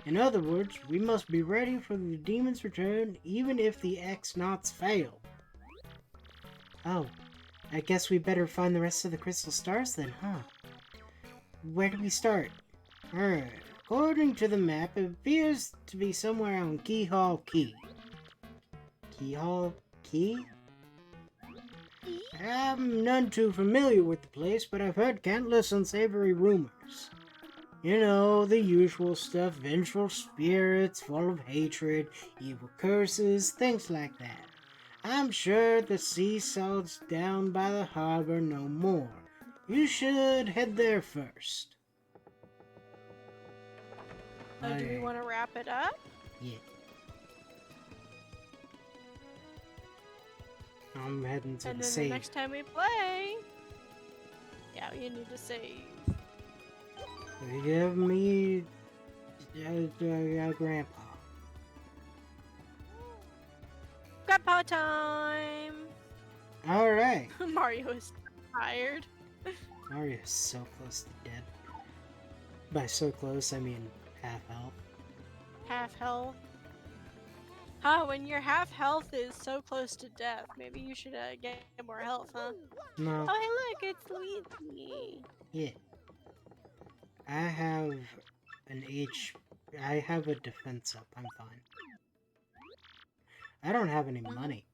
In other words, we must be ready for the demon's return, even if the X-Nauts fail. Oh, I guess we better find the rest of the crystal stars then, huh? Where do we start? Alright, according to the map, it appears to be somewhere on Keyhall Key. Keyhall Key? I'm none too familiar with the place, but I've heard countless unsavory rumors. You know, the usual stuff, vengeful spirits, full of hatred, evil curses, things like that. I'm sure the sea salt's down by the harbor no more. You should head there first. So do we want to wrap it up? Yeah. I'm heading to and the then save. The next time we play... Yeah, you need to save. Give me... Grandpa. Grandpa time! Alright. Mario is tired. Mario's so close to dead. By so close, I mean half health. Half health? Huh, when your half health is so close to death, maybe you should get more health, huh? No. Oh, hey look, it's Luigi. Yeah. I have I have a defense up. I'm fine. I don't have any money.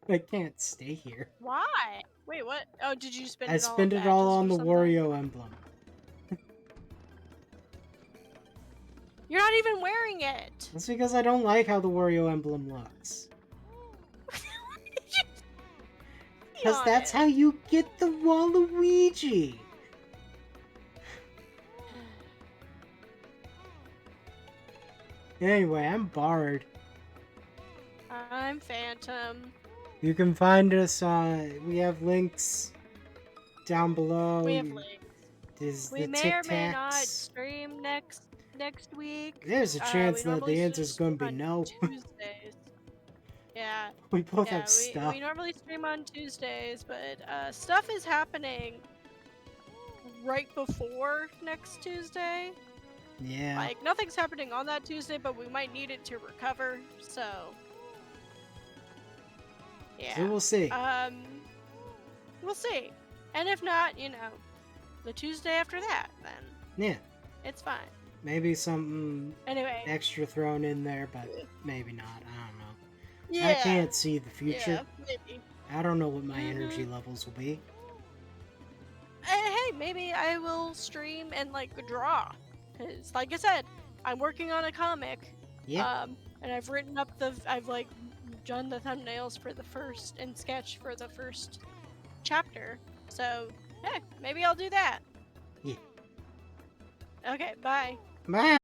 I can't stay here. Why? Wait, what? Oh, did you spend I it all? spent it all on the Wario emblem. You're not even wearing it. That's because I don't like how the Wario emblem looks. Because that's how you get the Waluigi. Anyway, I'm Bard. I'm Phantom. You can find us we have links down below. We have links. We may or may not stream next week. There's a chance that the answer's going to be no. Tuesdays. Yeah. We both have stuff. We normally stream on Tuesdays, but stuff is happening right before next Tuesday. Yeah. Like, nothing's happening on that Tuesday, but we might need it to recover, so... Yeah. So we'll see. We'll see. And if not, you know, the Tuesday after that, then. Yeah. It's fine. Maybe something anyway extra thrown in there, but maybe not. I don't know. Yeah. I can't see the future. Yeah, maybe. I don't know what my energy levels will be. Hey, maybe I will stream and, like, draw. Because, like I said, I'm working on a comic. Yeah. And I've written up I've, like, done the thumbnails for the first, and sketched for the first chapter. So, hey, maybe I'll do that. Yeah. Okay, bye. Bye.